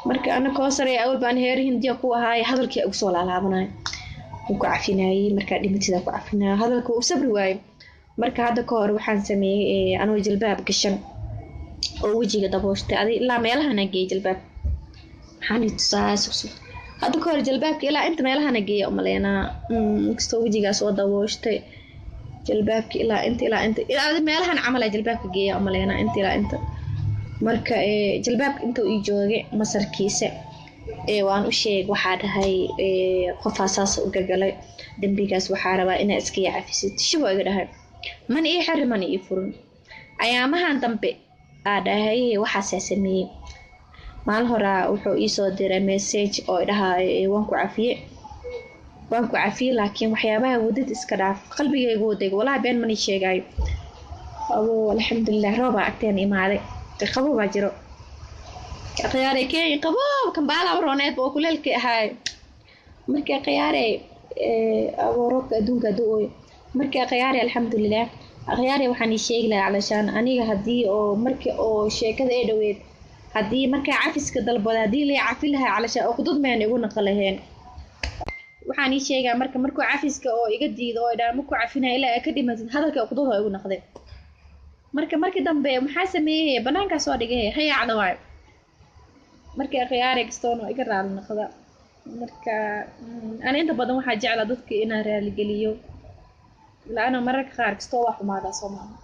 marka ana koosarey awal baan heer hindiya ku ahaay hadalkii ugu soo laalaabanay ku cafinay marka dhimatid ku cafinay hadalku uu sabri waayay marka hadda ka hor waxaan sameeyay anoo jilbaab gashan oo wajiga dabooshtay adi ilaa meelaha geey jilbaab waxaan itusaasay hadda ka hor jilbaabka ilaa inta meelaha geey umaleena inkastoo wajigaas oo dabooshtay jilbaabka ilaa inta meelahan camal jilbaabka geey umaleena inta marka jilbaabka inta uu joogay masarkiisa waan u sheeg waxa dhahay qof asaas u gagalay dambigaas waxa rabaa inaa iska yacafisid shibo iga dhahay man ii xirri man ii furin ayaamahan dambe dhahay waxa sameeyay maal hora wuxuu ii soo diray message oo dhahay waan ku cafiyay laakiin waxyaabaha wadad iska dhaaf qalbigaygu waday wallahi been man ii sheegay abo alxamdulillah rooba agteen imaaday qabo baa jiro khiyaare keen qabo kan baala roneed oo kuleelka ahay marka khiyaare awoorka adduunka dooy marka khiyaare alxamdulillah khiyaare waxaan ii sheegi lahaa علشان aniga hadii oo markii oo sheekada ay dhaweed haddii markaa cafiska dalbada haddii la cafi lahaa calashaan uqdad maan igu naqalaheen waxaan ii sheegaa markuu cafiska oo iga diido oo dhaan markuu cafinaya ilaa ka dhimatid hadalka uqdad oo igu naqday markii dambe maxaa sameeyay banaanka soo dhigay hayaacda waay markii khiyaare kastoon oo iga raali noqda marka aan inta badan waxaa jeclaa dadka inaan raali geliyo laana mararka qaar kastoo wax xumaada Soomaaliya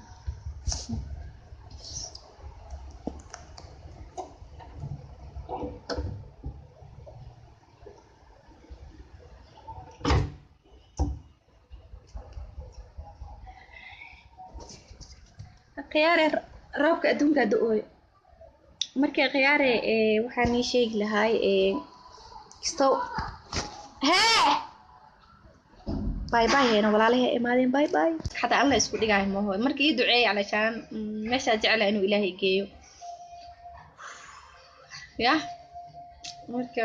khiyaare roobka adduunka da'ooy markii khiyaare waxaan ii sheegi lahaay kastoo باي باي أنا ولا عليها إمادين باي باي حتى الله يسكت لقاه ما هو مركي يدعي علشان مش أجعله إنه إلهي يجيو يا مركي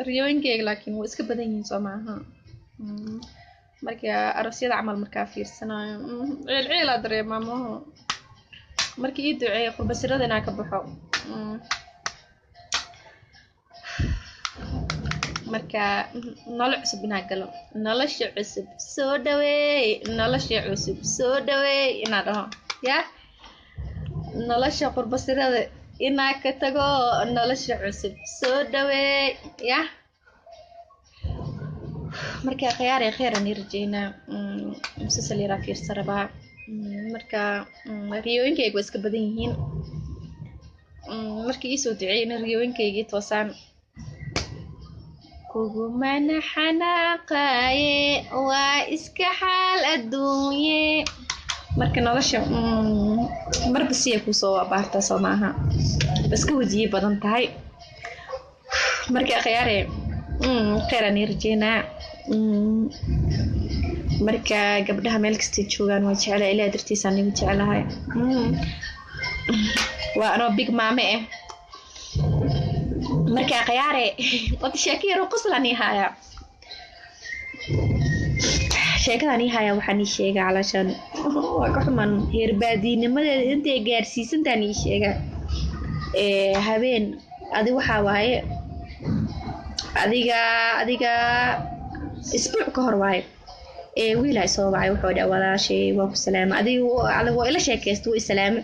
ريوين كيك لكن هو إسكت بدين سمعها مركي أرسل عمل مركافير سنة العيلة أدري ما هو مركي يدعي قرب سيرة هناك بحو marka nolol cusub inaa galo nolosha cusub soo dhaweey inaa dhaho ya nolosha qurbasirada inaa ka tago nolosha cusub soo dhaweey ya marka khiyaare khayran irjeyna musasal yara fiirsaraba marka riyooyinkaygu way iska badan yihiin markii ii soo duceeyay riyooyinkaygii toosaan كوجمنا حناقاي وإسكحال الدنيا مركن نلاشة مربسية كوسوا بعرض صناها بس كودي بدن تاي مركي خياري خير نرجينا مركا قبلها ملك ستيتشوغان وجعلها إلى درتي سنة وجعلها وأنا بيج مامي مركا خياري قد شاكير وقصلني هايا sheekadani haya waxaan ii sheegay calashan waa ka xuman heerbaadiinimada inta gaarsiisantaan ii sheegay habeen adi waxa waaye adiga isbuuc ka hor waaye wiil ay soo wacay wuxuu dhahay walaashay waa ku salaamay adigu ila sheekaysto way salaamay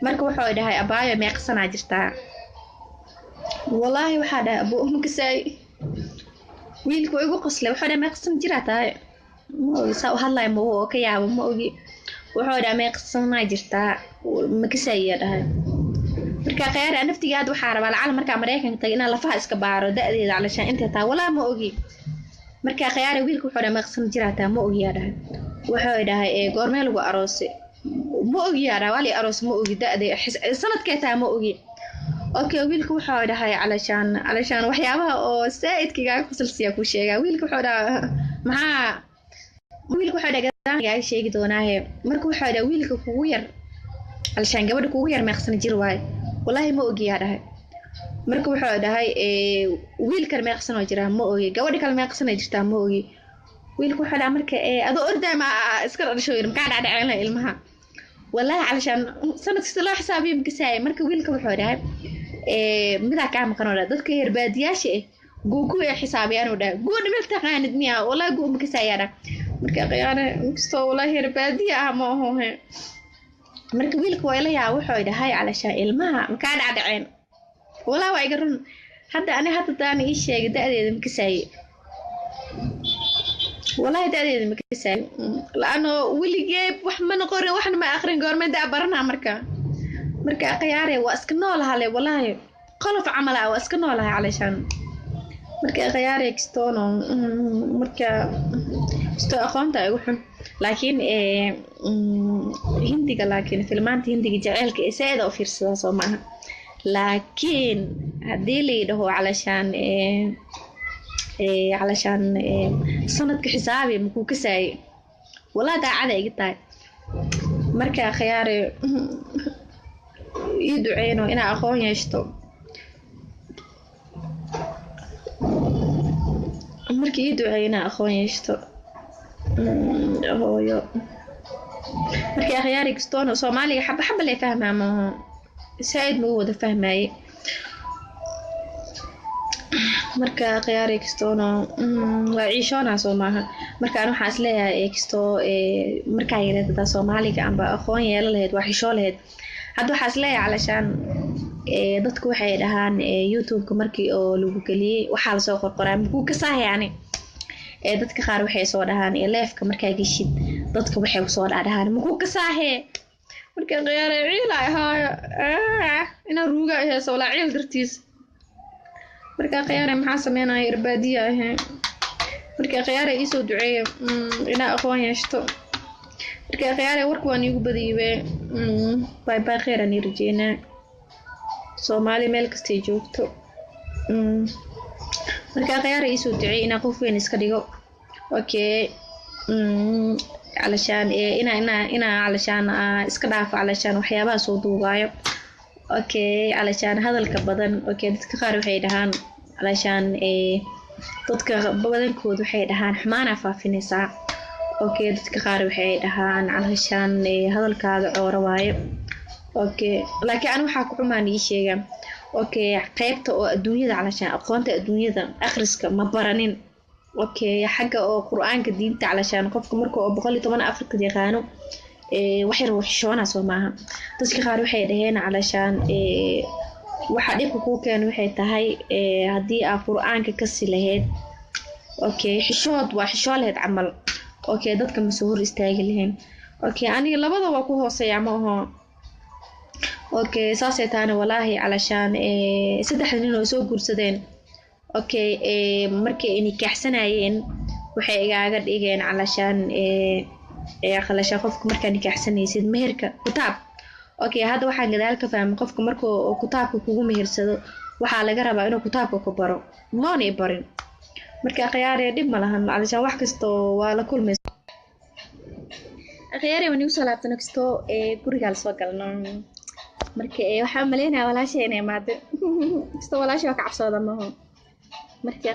marka wuxuu dhahay abaayo meeqsanaa jirtaa wallahi waxa dhahay abu umkasay wiilku igu qoslay wuxuu dhahay meeqsan jirtaa سو هلا مو كيا موجي وحودا ما يقصنا جرتا مكسية ده مركا غير أنا افتقاد وحارب على العالم مركا أمريكا تجينا لفها إسكبار ده علشان أنت تا ولا موجي مركا غير ويلك وحودا ما يقصنا جرتا موجي ده وحودا قرميل وأروس موجي ده والي أروس موجي ده حس سنة كتا موجي أوكي ويلك وحودا هاي علشان وحيابها أو سائد كي قصل سياق وشيء ويلك وحودا معاه wiilku waxa dhagaa sheegi doonaa markuu waxa dhagaa wiilka kugu yar alshaan gabadha kugu yar meeqsan jir waay wallahi ma ogiyaa dhahay markuu waxa dhahay wiilkan meeqsan oo jira ma ogi gabadha kale meeqsan jirta ma ogi wiilku waxa dhagaa marka adoo orday ma iska dhasho yar ma ka dhacayna ilmaha wallahi alshaan sanadkii la xisaabiyo mkisaay marka wiilka waxa dhahay midaa ka maqan oo dadka yar baadiyaasha googu ee xisaabiyaan oo dhahay goon meel taqaanid miya wallahi goon mkisaayada marka qiyaana inkastoo wallahi herbaadiya ah ma aho marka wiilku waa ilayaa wuxuu dhahay calashaan ilmaha ma ka dhacdhaceen wallahi waa iga run hadda taan ii sheegay da'deeda ma kasay wallahi da'deeda ma kasay laano wiligay wax ma noqorin waxna ma akhrin goormada barana marka qiyaare waa iska noolahay wallahi qolof camal ah waa iska noolahay calashaan marka qiyaare kistoon marka استو أخوانتا يقولون لكن هندي لكن فيلمات هندي جعلك إساءة وفير سلاسة معها لكن هديلي ده علشان سنة كحسابي مكو كساي ولا دا عدا يقطع مركا خياري يدعينو إنا أخوان يشتو مركا يدعينا أخوان يشتو هويو markii khiyaari kistoon Soomaaliga xabba la fahmaa ma saad ma wada fahmay marka khiyaari kastoona waa ciishoona soo maaha marka aan waxaan isleeyahay kastoo markaa yaraada Soomaaliga amba aqoon yeelo lahayd waa xishoo lahayd hadda waxaan isleeyahay calashaan dadku waxay dhahaan YouTube-ka markii oo lagu galiyay waxa la soo qorqoraa muxuu ka saahayani dadka qaar waxay soo dhahaan leefka markaa gishid dadka waxay soo dhahaan muxuu ka saahee marka khiyaari ciilay haayo ina ruuga heeso la ciil dartiis marka khiyaari maxaa sameynaa irbaadiya marka khiyaari isoo duceeyo ina aqoon yeeshto marka khiyaari warku waan igu badiyay bye bye khayran irjeena Soomaali meel kasta joogto marka khiyaari isoo duceeyo ina qof weyn iska dhigo okay علشان إنا علشان إسكدافع علشان وحيابها صوتوغايو أوكي علشان هذا الكبدن أوكي تتكارو حيدهان علشان تتكبدن كود حيدهان حمانا فافينيسا أوكي تتكارو حيدهان علشان هذا الكاغ روايو أوكي لكن أنا وحاكو عماني شيئا أوكي قيبتا الدنيا علشان أقوانتا الدنيا أخرسك مبارنين اوكي حاجه او قرانka diinta علشان qofka markuu 110 afrika yaqaano waxay ruuxshoona soo maaha dadka qaar waxay dhaheen علشان waxa dhibku ku keen waxay tahay hadii aad quraanka ka silaheed اوكي xishood waa xishoolaheed amal اوكي dadka ma soo hor istaagi lahayn اوكي aniga labada waa ku hooseeyaa ma aha اوكي saasay taana walaahi علشان saddex nin oo soo guursadeen اوكي markay inay kaxsanayeen waxay igaaga dhigeen علشان علشان qofka markaa nikaxsanaysid meherka kutaab اوكي hadda waxaan gadaal ka fahmay qofka markuu kutaabka kugu mehersado waxa laga rabaa inuu kutaabka ku baro maani barin marka khiyaari dib ma lahan علشان wax kasto waa la kulmay khiyaari wani usoo laabtano kasto guriga la soo galno marka waxaan maleynaa walaashay inay maado kasto walaashay waa ka cabsooda maaha marka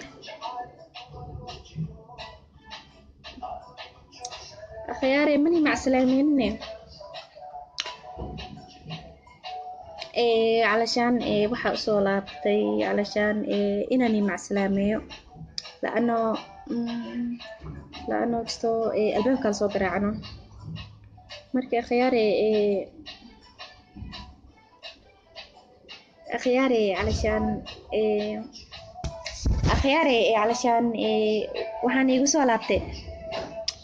khiyaari mani macsalaameynne علشان waxa soo laabtay علشان inani macsalaameeyo laano kasto albaabka soo garaacno marka khiyaari علشان أخياري علشان وحاني يقول لابتي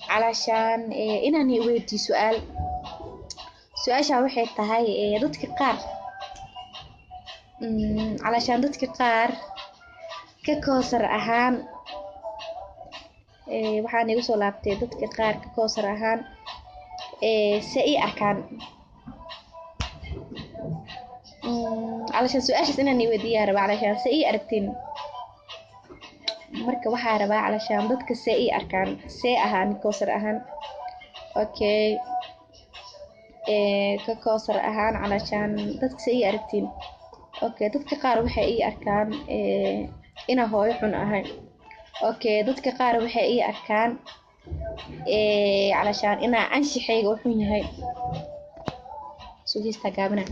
علشان إنني ويدي سؤال شاوحي تهاي ضدك قار علشان ضدك قار ككوسر أهان وحاني يقول لابتي ضدك قار ككوسر أهان سئي أكان علشان سؤال إنني ويدي يا رب علشان سئي أركتين marka waxa rabaa علشان dadka say arkaan say ahaan koosar ahaan okay ka koosar ahaan علشان dadka say aragtiin okay dadka qaar waxay arkaan ina hooyo xun ahay okay dadka qaar waxay arkaan علشان ina anshixayga xun yahay sugista gaabana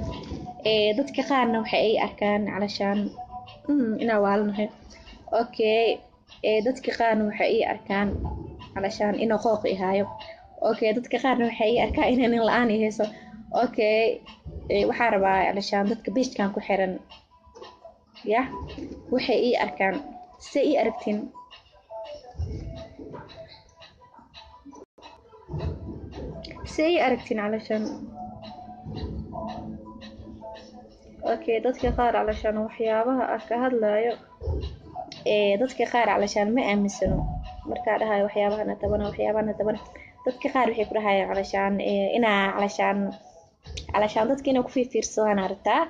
dadka qaarna waxay arkaan علشان ina waalnahay okay dadka qaarna waxay arkaan علشان ina qooq ihaayo okay dadka qaarna waxay arkaan inaan la'aan hayso okay waxa rabaa علشان dadka beeshkan ku xiran ya waxay arkaan say aragtin علشان okay dadka qaar علشان waxyaabaha ka hadlayo dadka qaar علشان ma aaminsano marka dhahay waxyaabahana taban dadka qaar waxay ku dhahayaan علشان ina علشان dadka inay ku fiirsadaan aragtaa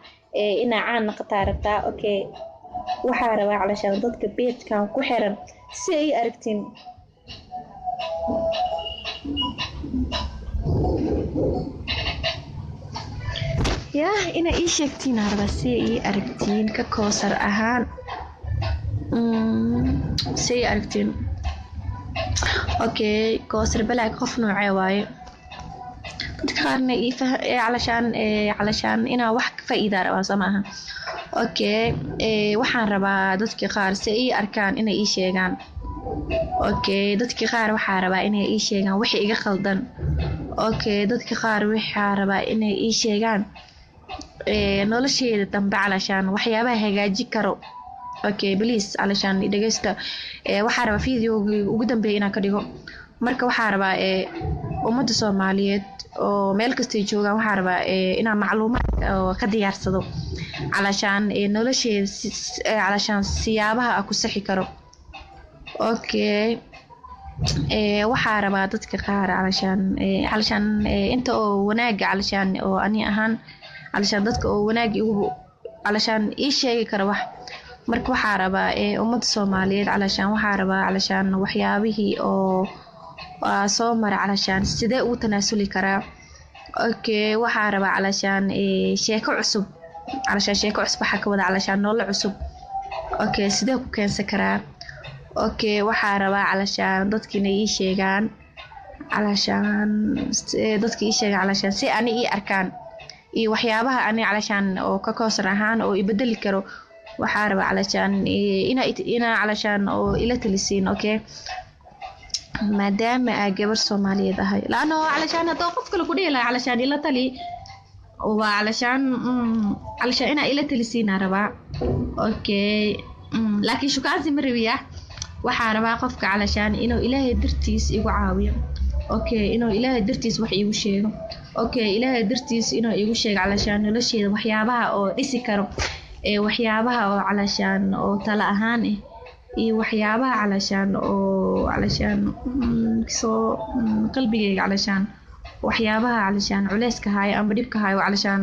ina caan noqotaa aragtaa okay waxa rabaa علشان dadka beedkan ku xiran si ay aragtiin ya ina ii sheegtiin arba si ay aragtiin ka koosar ahaan say aragtiin okay koosar balaag qof noocee waaye dadka qaarna علشان ina wax ka faa'iido rabaa samaha okay waxaan rabaa dadka qaar si ay arkaan inay ii sheegaan okay dadka qaar waxaa rabaa inay ii sheegaan wixii iga khaldan okay dadka qaar waxaa rabaa inay ii sheegaan nolosheeda dambe calashaan waxyaabaha hagaaji karo okay please calashaan dhageysta waxaa rabaa videoga ugu dambeeya inaan ka dhigo marka waxaa rabaa ummadda Soomaaliyeed oo meel kasta ay joogaan waxaa rabaa inaan macluumaad ka diyaarsado calashaan nolosheeda calashaan siyaabaha ku saxi karo okay waxaa rabaa dadka qaar calashaan inta oo wanaaga calashaan oo ani ahaan calashaan dadka oo wanaag igu calashaan ii sheegi karo wax marka waxaa rabaa ummadda Soomaaliyeed calashaan waxaa rabaa calashaan waxyaabihii oo soo mara calashaan sidee ugu tanaasuli karaa okay waxaa rabaa calashaan sheeko cusub calashaan sheeko cusub waxa ka wada calashaan nolol cusub okay sidee ku keensan karaa okay waxaa rabaa calashaan dadkina ii sheegaan calashaan dadka ii sheegaan calashaan si ani ii arkaan iyo waxyaabaha ani calashaan oo ka koosar ahaan oo ibedeli karo waxaa rabaa calashaan ina calashaan oo ila talisiin okay maadaama gabar Soomaaliyeed ahay laano calashaan hadoo qof kale ku dheelay calashaan ila tali waa calashaan ina ila talisiin rabaa okay laakiin shukaansi ma rabiya waxaa rabaa qofka calashaan inuu Ilaahay dartiis igu caawiyo okay inuu Ilaahay dartiis wax iigu sheego okay Ilaahay dartiis inuu iigu sheego calashaan nolosheeda waxyaabaha oo dhisi karo waxyaabaha oo calashaan oo tala ahaan iyo waxyaabaha calashaan oo calashaan soo qalbigeyga calashaan waxyaabaha calashaan culeyska haay ama dhibka haay calashaan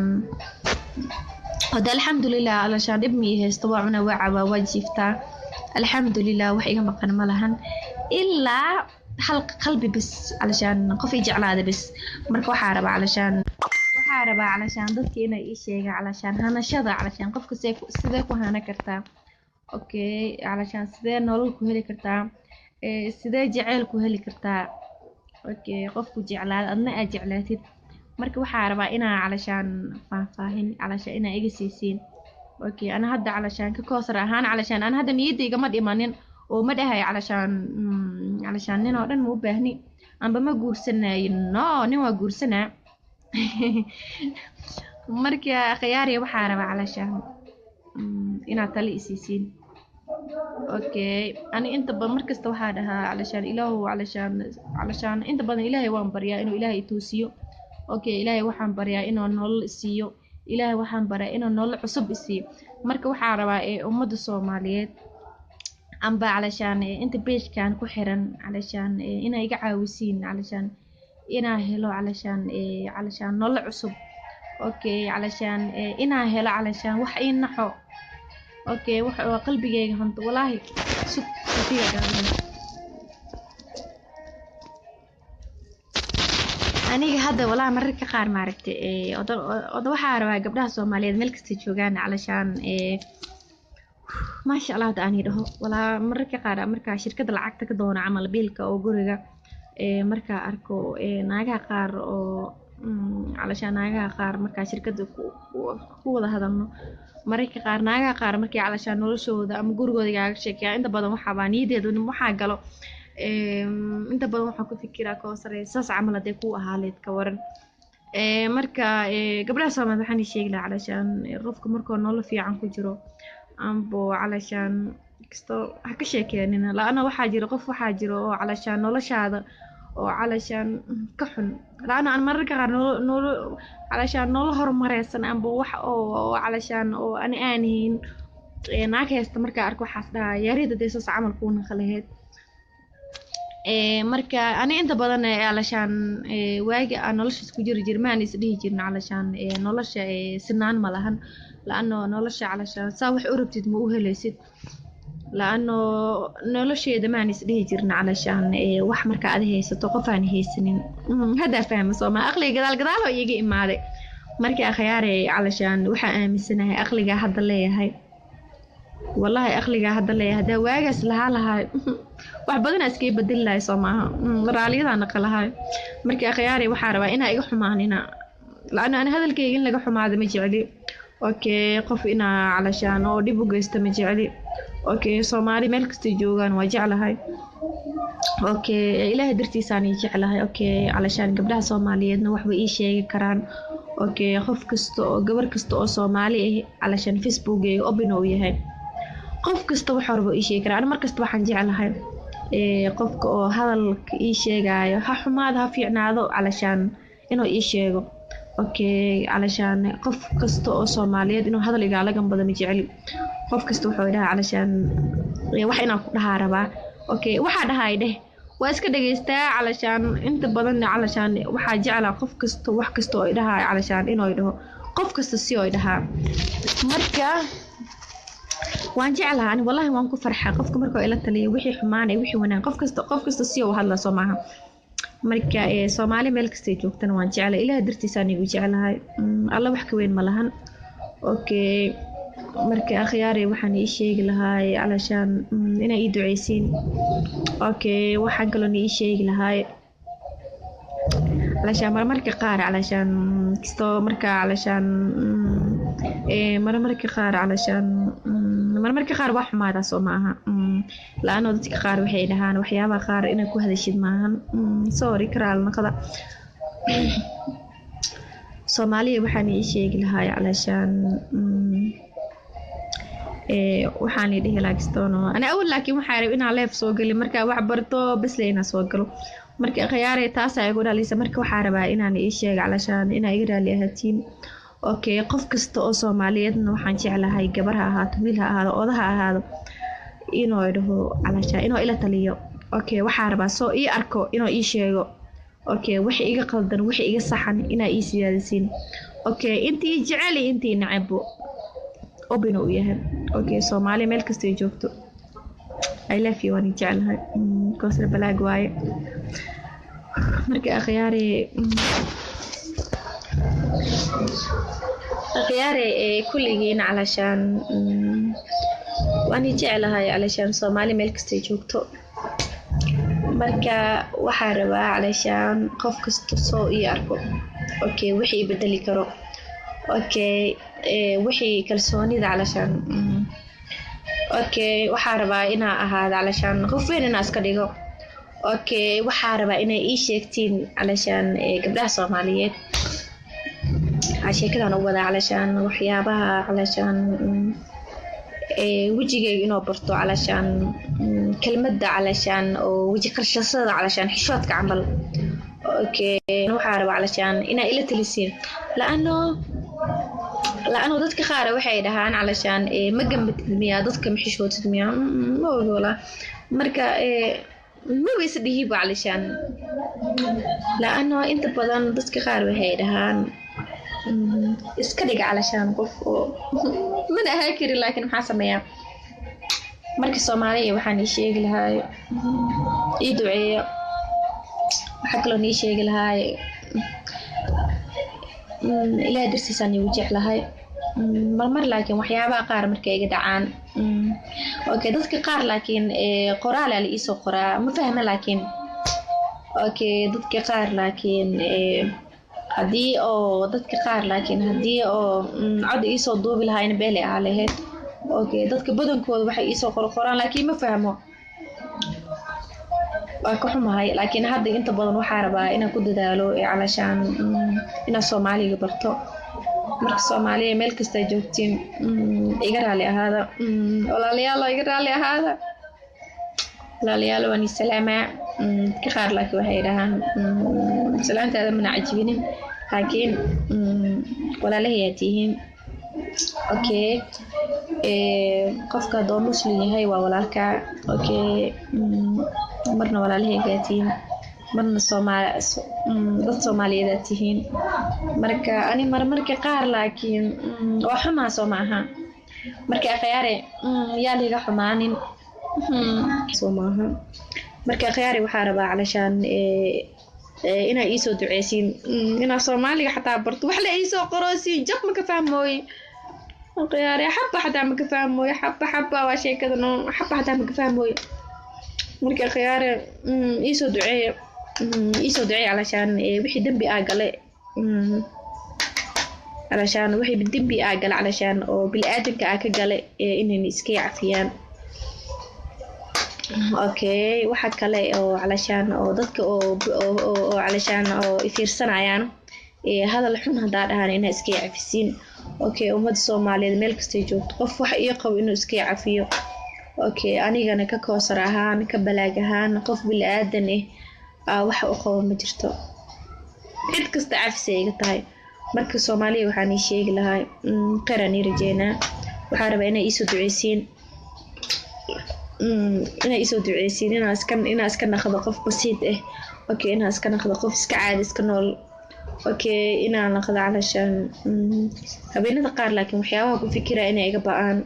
hada alxamdulillah calashaan dhib mi haysto waa cuna waa caba waa jiiftaa alxamdulillah wax iga maqan ma lahan ilaa hal qalbi bas calashaan qof i jeclaada bas marka waxaa rabaa calashaan dadka inay ii sheegaan calashaan hanashada calashaan qofka sidee ku hana kartaa okay calashaan sidee nolol ku heli kartaa sidee jacayl ku heli kartaa okay qofku jeclaad adna aad jeclaatid marka waxaa rabaa inaa calashaan faahfaahin calashaan inaa iga siisiin okay ana hadda calashaan ka koosar ahaan calashaan ana hadda niyadda igama dhimanin oo ma dhahay calashaan nin oo dhan ma u baahni amba ma guursanayo no nin waa guursanaa marka khiyaari waxaa rabaa calashaan inaad tali isiisiin okay ani inta badan markasta waxaa dhahaa calashaan ilaahu calashaan inta badan Ilaahay waan baryaa inuu Ilaahay i toosiyo okay Ilaahay waxaan baryaa inuu nolol isiiyo Ilaahay waxaan baryaa inuu nolol cusub isiiyo marka waxaa rabaa ummadda Soomaaliyeed amba calashaan inta page-kan ku xiran calashaan inay iga caawisiin calashaan inaa helo calashaan nolol cusub okay calashaan inaa helo calashaan wax ii naxo okay wax oo qalbigeyga hanto wallahi aniga hadda wallahi mararka qaar ma aragtay odo waxaa rabaa gabdhaha Soomaaliyeed meel kasta joogaan calashaan ما شاء الله دعني ده ولا مرة كقارة مرة شركة العقد كدون عمل بيلك أو جورجا مرة أركو ناجا قار أو علشان ناجا قار مرة شركة هو هذا إنه مرة كقار ناجا قار مرة علشان نورشوا ده أم جورجا ديجا شكيا أنت بدو محباني ده دون محاجلو أنت بدو محكو فكرة كوسر ساس عمل ده كوا حالات كورن مرة قبل أسمع ده حني شيء علشان الرفق مرة نول في عنكو جرو أمبو علشان كستو حكشة كأننا لأنا وحاجر قف وحاجر أو علشان ولا شهادة أو علشان كحن لأنا مرة كغير نور علشان نور هرم مريسن أمبو وح أو علشان أو أني ناك يستمر كأركو حسدا يريد ديسوس عمل كون خليهات مركا أنا أنت بدنا علشان واجي أنا ليش سكجر جرماني سديه جرنا علشان نولش سنان ملهن لأنه نولش علشان صاوح أوروبتي مؤهل ليست لأنه نولش دماني سديه جرنا علشان وح مركا هذه ستوقفاني هي سنين هذا فهم صوما أخلي قدال ويجي إمالي مركا خياري علشان وح أمسناه أخلي هذا اللي هاي والله أخلي هذا اللي هذا واجس لها wax badan iska bedel lahay Soomaha raaliyada naqalahay markii akhyaari waxa rabaa inaa iga xumaanina laana hadalkayga in laga xumaado ma jeceli اوكي qof inaa calashaan oo dhib u geysta ma jecli اوكي Soomaali meel kasta joogaan waa jeclahay اوكي ilaahay dartiisaan ii jeclahay اوكي calashaan gabdhaha Soomaaliyeedna wax way ii sheegi karaan اوكي qof kasta oo gabar kasta oo Soomaali ah calashaan Facebook ee open u yahay qof kasta wax horba ii sheegi karaan markasta waxaan jeclahay qofka oo hadalka ii sheegayo ha xumaado ha fiicnaado calashaan inuu ii sheego اوكي علشان qof kasta oo Soomaaliyeed inuu hadal iga lagan badan ma jecli qof kasta wuxuu dhahaa علشان wax inaan ku dhahaa rabaa اوكي waxa dhahay dheh waa iska dhageystaa علشان inta badan علشان waxa jeclaa qof kasta wax kasta oo dhahay علشان inuu dhaho qof kasta si oo dhahaa marka waan jeclaa ani wallahi waan ku farxaa qofka markuu ila taliyo wixii xumaanay wixii wanaag qof kasta si oo hadla Soomaha marka Soomaali meel kasta joogtana waan jeclaa ilaahay dartiisaan igu jeclahay alla wax ka weyn ma lahan okay marka akhyaari waxaan ii sheegi lahaay علشان inay ii duceysiin okay waxaan kaloo ii sheegi lahaay علشان marmarka qaar علشان kisto marka علشان marmarka qaar علشان marmarka qaar wax xumaada soo maaha laano dadka qaar waxay dhahaan waxyaabaha qaar inay ku hadashid maahan sorry karaal naqada Soomaaliya waxaan ii sheegi lahaay علشان waxaan dhihi laagstoono ana awal laakiin waxaan rabaa inaan leef soo gali marka wax barto bas leena soo galo marka khiyaare taas ay ku dhalisay marka waxaan rabaa inaan ii sheego علشان inay iga raali ahaatiin okay qof kasta oo Soomaaliyeedna waxaan jeclahay gabar ha ahaato wiil ha ahaado odaha ahaado inuu dhaho علشان inuu ila taliyo okay waxaan rabaa soo ii arko inuu ii sheego okay wixii iga qaldan wixii iga saxan inay ii siyaadisiin okay intii jecel intii nacabo open u yahay okay Soomaali meel kasta joogto I love you waan jeclahay koosar balaag waaye marka akhyaari kulligiin علشان waan jeclahay علشان Soomaali meel kasta joogto marka waxaan rabaa علشان qof kasta soo ii arko okay wixii bedeli karo okay wixii kalsoonida علشان okay waxaan rabaa inaan ahaado علشان qof weyn inaan iska dhigo okay waxaan rabaa inay ii sheegtiin علشان gabdhaha Soomaaliyeed عشان wada علشان waxyaabaha علشان wajigayga inoo barto علشان kelmadda علشان oo waji qarshasada علشان xishoodka camal okay waxaan rabaa علشان inay ila talisiin laano dadka qaar waxay dhahaan علشان ma gambadid miya dadka ma xishoodid miya ma ogola marka ma weys dhihiba علشان laano inta badan dadka qaar waxay dhahaan iska dhiga علشان qof oo mana ahaa kari laakiin maxaa sameeyaa marka Soomaaliya waxaan ii sheegi lahaay ii duceeyo waxa kale oo ii sheegi lahaay ilaahay dartiisaan igu jeclahay marmar laakiin waxyaabaha qaar markay iga dhacaan okay dadka qaar laakiin qoraal ay ii soo qoraa ma fahma laakiin okay dadka qaar laakiin hadii oo dadka qaar laakiin hadii oo cod ii soo duubi lahayn beel ay ahayd okay dadka badankooda waxay ii soo qoraan laakiin ma fahmo waa ka xumahay laakiin hadda inta badan waxaan rabaa inaan ku dadaalo علشان inaan Soomaaliga barto marka Soomaaliya meel kasta joogtiin iga raali ahaada walaalayaal iga raali ahaada walaalayaal waan salaamaa ka qaar laakiin waxay dhahaan salaantaada mana cajibinin laakiin walaalahayaatihiin okay qofka doo muslim yahay waa walaalka okay marna walaalahaygaatihiin marna dad Soomaaliyeed tihiin marka ani marmarka qaar laakiin waa xumaa soo maaha marka khiyaare yaa liga xumaanin soo maaha marka khiyaare waxaa rabaa علشان inay ii soo duceysiin inaa Soomaaliga xataa barto wax la ii soo qorosiin jab ma ka fahmooy khiyaare xabba xataa ma ka fahmooy xabba waa sheekadano xabba xataa ma ka fahmooy marka khiyaare ii soo duceeyo علشان wixii dambi aa galay علشان وحي بالدنبي أقل علشان أو بالآدم كأكجل إني إسكي عفيان أوكي واحد كله أو علشان أو ضدك أو علشان أو يصير سنة يعني هذا الحين هذا أنا إنه إسكي عفسين أوكي ومد الصومالي الملك استيجو قف واحد يقوي إنه إسكي عفيه أوكي أنا ككوسر أهان كبلاج أهان قف بالآدم waxa uu qabo ma jirto cid kasta cafsi ay tahay marka Soomaaliya waxaan sheegi lahaa qaran irjeena waxa rabaa inay isu duceeysiin inaa iska naqdo qof basiid ah okay inaa iska naqdo qof iska caadi iska nool okay inaa naqdo علشان habeenada qaar laakiin waxyaabaha ku fikira inay iga ba'aan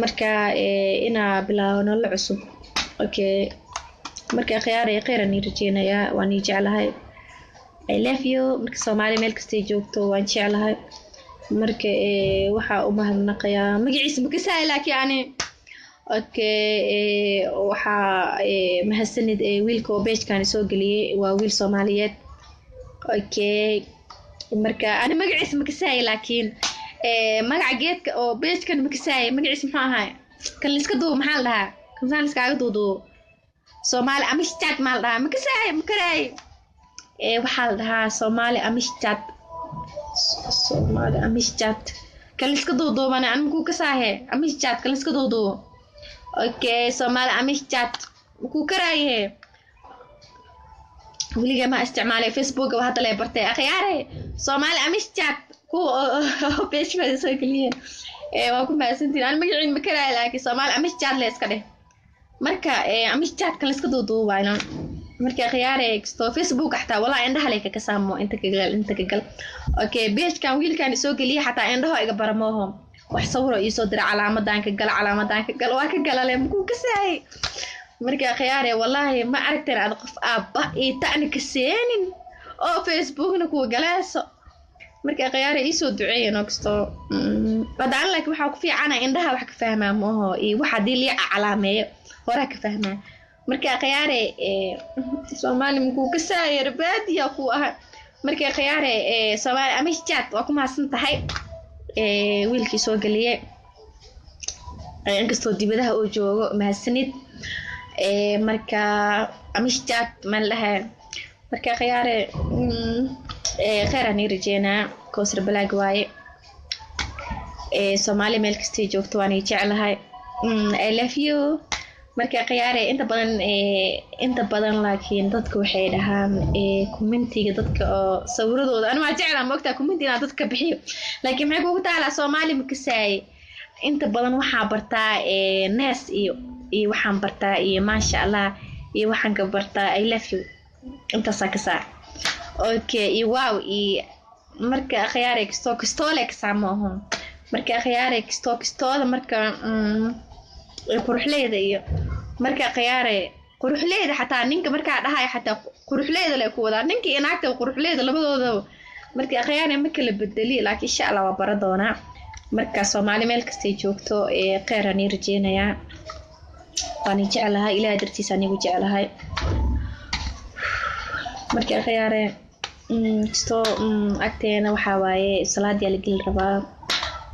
marka inaa bilaabo nolol cusub okay marka khiyaarey qeyrani rajeenaya waan jeclahay I love you marka Soomaali meel kasta joogto waan jeclahay marka waxa u mahadnaqaya magaciisa ma kasaay laakiin ani okay waxa mahadsanid wiilka oo page-kan soo galiyay waa wiil Soomaaliyeed okay marka ani magaciisa ma kasaay laakiin magaca geedka oo page-kan ma kasaay magaciisa maxaa ahaa kan iska duu maxaa la dhahaa kan iskaaga duuduo Soomaali amistad mal dhaha ma kasaay ma karay waxa la dhahaa Soomaali amistad kan iska duuduubana aan ku kasaahe amistad kan iska duuduubo okay Soomaali amistad ku karaaye waliga ma isticmaalay Facebook waxa hadda la bartay akhyaare Soomaali amistad ku page ma soo kaliye waa ku maasantiin aan magaciin ma karay laakiin Soomaali amistad la iska dheh marka amistad kan iska duuduubayna marka khiyaare exto Facebook xataa wallahi indhaha leeka ka saamo inta ka gal okay page kan wiilkan soo galiya xataa indhaha iga barmoohom wax sawiro iyo soo dira calaamadan ka gal waa ka galale ku kasaay marka khiyaare wallahi ma aragteen aad qof aabba ee tacni ka seenin oo Facebook-na ku galaaso marka khiyaare soo duceeyeen exto badaan laakiin waxa ku fiicana indhaha wax ka fahmaa mooho iyo waxa dii calaameeyo hore ka fahmaa marka khiyaare Soomaali ku kasaay rabaadiya ku ah marka khiyaare Soomaali amistad waa ku maasan tahay wiilkii soo galiyay inkastoo dibadaha oo joogo mahadsanid marka amistad man laha marka khiyaare khayran irjeena koosar balaag waaye Soomaali meel kasta joogto waan jeclahay I love you marka khiyaare inta badan laakiin dadku waxay dhahaan commentiga dadka oo sawiradooda ana ma jeclaan ma ogtaa commentiga dadka bixiyo laakiin maxay kugu taala Soomaali ma kasaay inta badan waxa bartaa nees iyo waxaan bartaa iyo maasha Allah iyo waxaan ka bartaa I love you inta saakasa okay iyo wow iyo marka khiyaare kastoo ka saamo marka khiyaare kastooda marka quruxleeda iyo marka khiyaare quruxleeda xataa ninka marka dhahay xataa quruxleeda la ku wada ninka inaagta quruxleeda labadooda marka khiyaare ma kala bedeli laakiin insha Allah waa bara doona marka Soomaali meel kasta joogto qeyraan rajeenaya waan jeclahay ilaahay dartiisa anigu jeclahay marka khiyaare agteena waxa waaye salaad la gal rabaa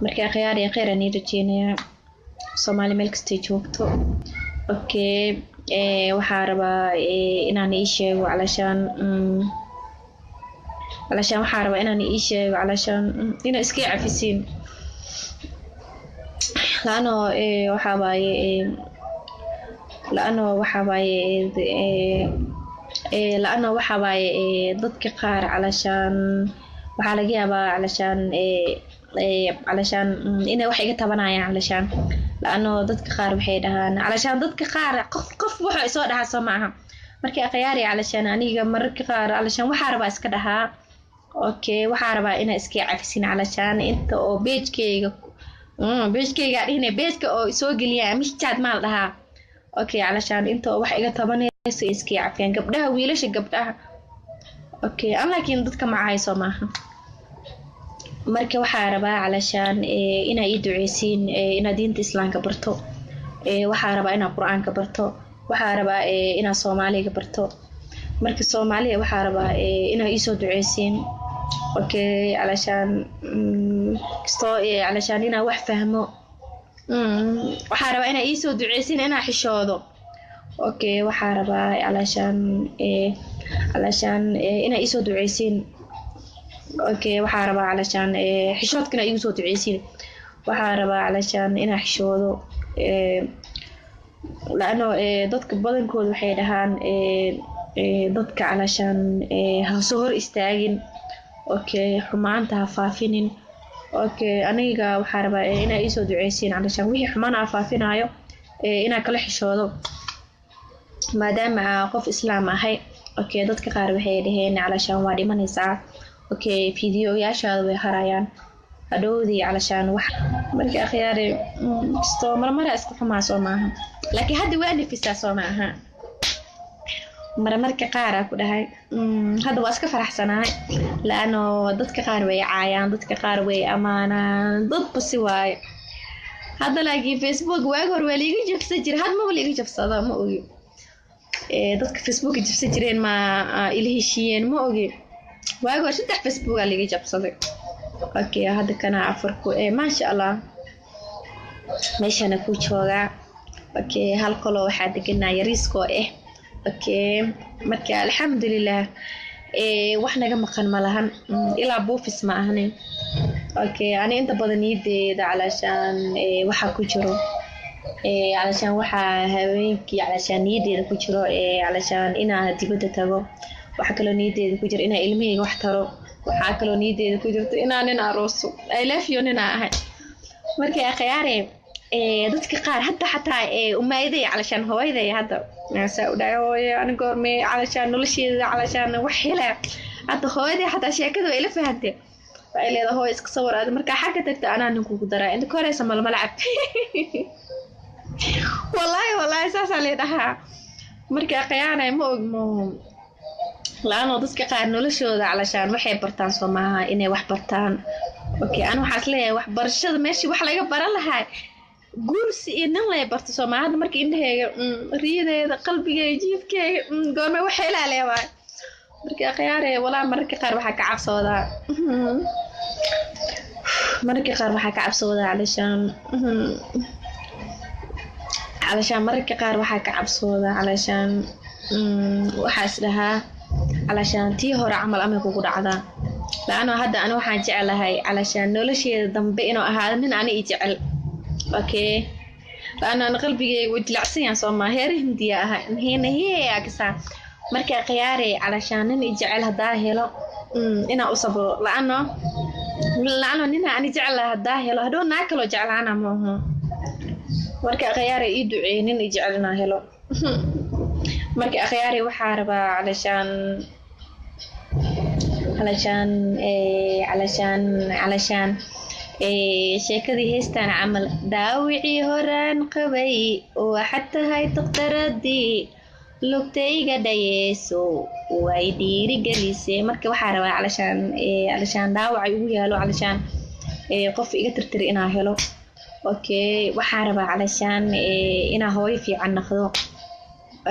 marka khiyaare qeyraan rajeenaya Soomaali meel kasta joogto okay waxa rabaa inaan sheego علشان waxa rabaa inaan sheego علشان ina iska cafisiin laano waxa waaye dadka qaar علشان waxa laga yaabaa علشان ina wax iga tabanayaan علشان laano dadka qaar waxay dhahaan علشان dadka qaar qof wuxuu soo dhahaa Soomaaliya markii khiyaari علشان aniga mararka qaar علشان waxa rabaa iska dhahaa okay waxa rabaa ina iska cafisiin علشان inta oo page-kayga dhine page-ka oo soo galiya amistad maal dhahaa okay علشان inta wax iga tabanayso iska cafiyaan gabdhaha wiilasha gabdhaha okay laakiin dadka ma ahay Soomaaliya marka waxa rabaa علشان ina duceeysiin ina diinta islaamka barto waxa rabaa ina quraanka barto waxa rabaa ina Soomaaliga barto marka Soomaaliya waxa rabaa ina soo duceeysiin اوكي علشان علشان انا wax fahmo waxaa rabaa inaa iisoo duceysin inaa xishoodo okay waxaa rabaa علشان inaa iisoo duceysin okay waxaa rabaa علشان xishoodkana iisoo duceysin waxaa rabaa علشان inaa xishoodo laano dadka badankooda waxay dhahaan dadka علشان ha soo hor istaagin okay xumaanta ha faafinin okay aniga waxaa rabaa inaa iisoo duceysin علشان wixii xumaan aan faafinayo inaa kala xishoodo maadaama qof islaam ahay okay dadka qaar waxay dhaheen علشان waa dhimanaysaa okay fiidiyoyaashaada way harayaan hadhowdii علشان wax marka akhyaari isto marmara isku xumaa soo maaha laakiin hadda waa nifisaa soo maaha marmarka qaar ku dhahay hadda waa iska faraxsanahay laano dadka qaar way caayaan dadka qaar way amaanaan dadba si waay hadda laakiin Facebook waag hor waa liiga jabsan jiray had ma liiga jabsada ma ogi dadka Facebook jabsan jireen ma ila heshiiyeen ma ogi waag hor saddex Facebook aa liiga jabsaday okay hadda kana afarku ma sha Allah meeshana ku jooga okay hal qolo waxaa deganaa yariisko okay marka alxamdulillah wax naga maqan ma lahan ilaa buufis ma ahanin okay ani inta badan niideeda علشان waxa ku jiro علشان waxa haweenkii علشان niideeda ku jiro علشان inaa dibadda tago waxa kale niideeda ku jiro inaa ilmahayga wax taro waxa kale niideeda ku jirto inaa nin arooso I love you nina ahay markay akhyaare dadka qaar xataa umayday علشان hooyaday hadda saa u dhayo ani goormee علشان nolosheeda علشان wax hela hadda hooyaday xataa sheekadu ay la fahantay waxay leedahay hooyo iska sawir aad marka xagga tagta anaa ninku ku daraa inta koreysa malmalacab wallahi saasa leedahay marka qiyaanay ma ogmo laano dadka qaar noloshooda علشان waxay bartaan soo maaha inay wax bartaan okay aan waxaas leeyahay wax barashada meeshii wax laga baran lahaa guursi iyo nin lay barto soo maaha markii indhaheega riyadeeda qalbigeega jiifkeega goorma wax ilaaleeyaa marka qiyaare walaa marka qaar waxa ka cabsoodaa marka qaar waxa ka cabsoodaa علشان marka qaar waxa ka cabsoodaa علشان waxaas dhahaa علشان tii hore camal ama kugu dhacdaa laano hadda ana waxaan jecelahay علشان nolosheeda dambe inuu ahaado nin ani jecel okay laano ana qalbigeyga wadlacsan yahay soo ma heer hindiya ah hee agsa marka qiyaare علشان nin jecel hadaa helo ina u sabro laano nina ani jecelahay hadaa helo hadoo naa kalo jeclaana maaha marka qiyaare ii duceynin jecelna helo marka qiyaare waxa rabaa علشان sheekadii heestan camal daawicii horaan qabay oo xataa hay taqtaradii lugtayga dhayeeso way dhiirigelisay marka waxa rabaa علشان daawacay ugu yaalo علشان qof iga tirtir inaa helo okay waxa rabaa علشان inaa hooyo fiican noqdo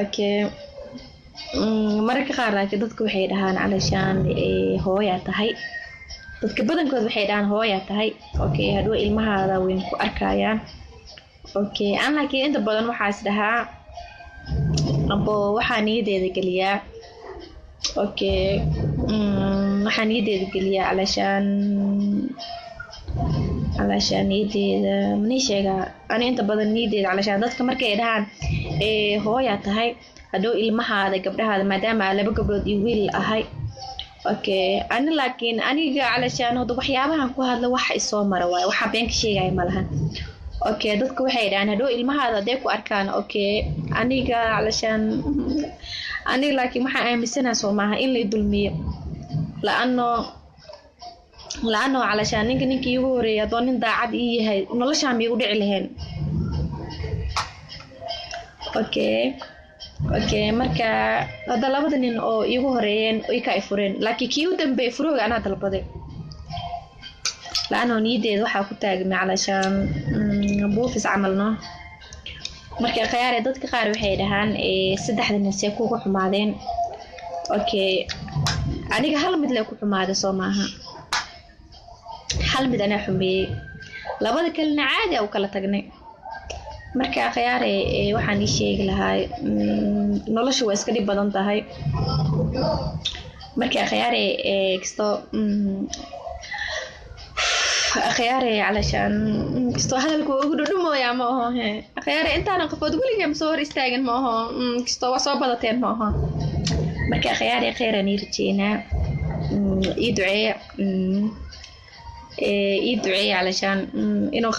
okay marka qaar laakiin dadku waxay dhahaan علشان hooyo tahay dadka badankood waxay dhahaan hooyo tahay okay hadoo ilmahaada weyn ku arkayaan okay aan laakiin inta badan waxaas dhahaa abo waxaa niyadeeda geliyaa okay waxaa niyadeeda geliyaa علشان niyadeeda mani sheega ani inta badan niyadeeda علشان dadka markay dhahaan hooyo tahay hadoo ilmahaada gabdhahaada maadaama laba gabdhood iyo wiil ahay okay ani laakiin aniga علشان hada waxyaabahan ku hadla wax isoo mara waay waxa been ka sheegay malahan okay dadku waxay dhahaan hadoo ilmahaada haday ku arkaan okay aniga علشان ani laakiin waxa aaminsanahay soo maaha in la dulmiyo laano علشان ninkii ugu horeeyay adoo nin daacad ii yahay noloshaan miigu dhici lahayn okay marka hada labada nin oo iigu horeeyeen oo ka ifureen laakiin kii u dambeeyay furooga ana dalbaday laano niyadeed waxa ku taagmay علشان buufis camalno marka qiyaare dadka qaar waxay dhahaan saddexda nin see kugu xumaadeen okay aniga hal mid la ku xumaado soo maaha hal mid anaa xumeeyey labada kalena caadi u kala tagnay marka khiyaare waxaan ii sheegi lahaa nolosha waa iska dhib badan tahay marka khiyaare kisto khiyaare علشان kisto hadalku ugu dhudhumooyaa ma aho khiyaare intaana qofood weligeem soo hor istaagan ma aho kisto waa soo badateen ma aho marka khiyaare khayran ii rajeynaa ii duceeya يدعي علشان إنه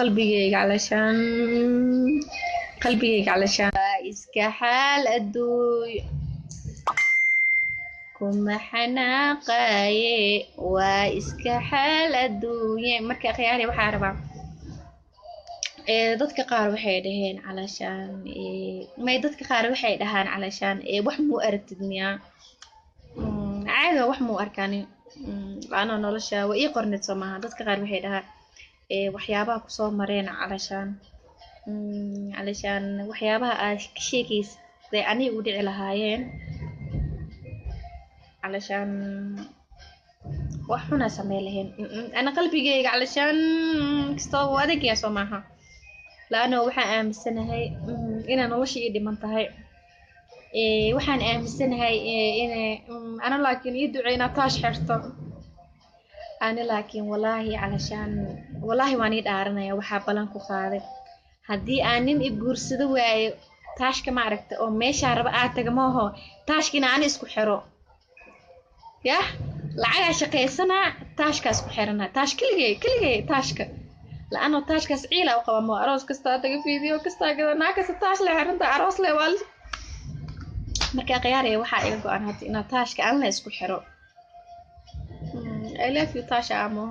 قلبي علشان إسكحال الدوي كم حناقاي وإسكحال الدوي مركا خياري وحاربة dadka qaar waxay dhaheen علشان ما dadka qaar waxay dhahaan علشان wax mu aragtid miya caadi wax mu arkani أنا نولشة وإيه قرنت سماها دتك غير وحيدها وحيابها كسو مرين علشان وحيابها كشيكيس زي أني ودي لهايين علشان وحنا سميلهن أنا قلبي جاي علشان كستو وادك يا سماها لأنه وحنا السنة هاي إنا نولشة يدي منتهي waxaan aaminsanahay ana laakiin ii duceeyna taash xirto ana laakiin wallahi waan ii dhaaranaya waxa balan ku qaaday hadii aan nin i guursado waayo taashka ma aragta oo meesha raba aad tagamo ho taashkina aan isku xiro ya lacag shaqeysana taashkaas ku xirana taash kiligay taashka laano taashkaas ciila u qaba ma aroos kasta taga fiidiyo kasta gadana kasta taash la xiranta aroos le wal marka khiyaare waxa iga go'an hadii ina taashka aan la isku xiro I love you taasha amo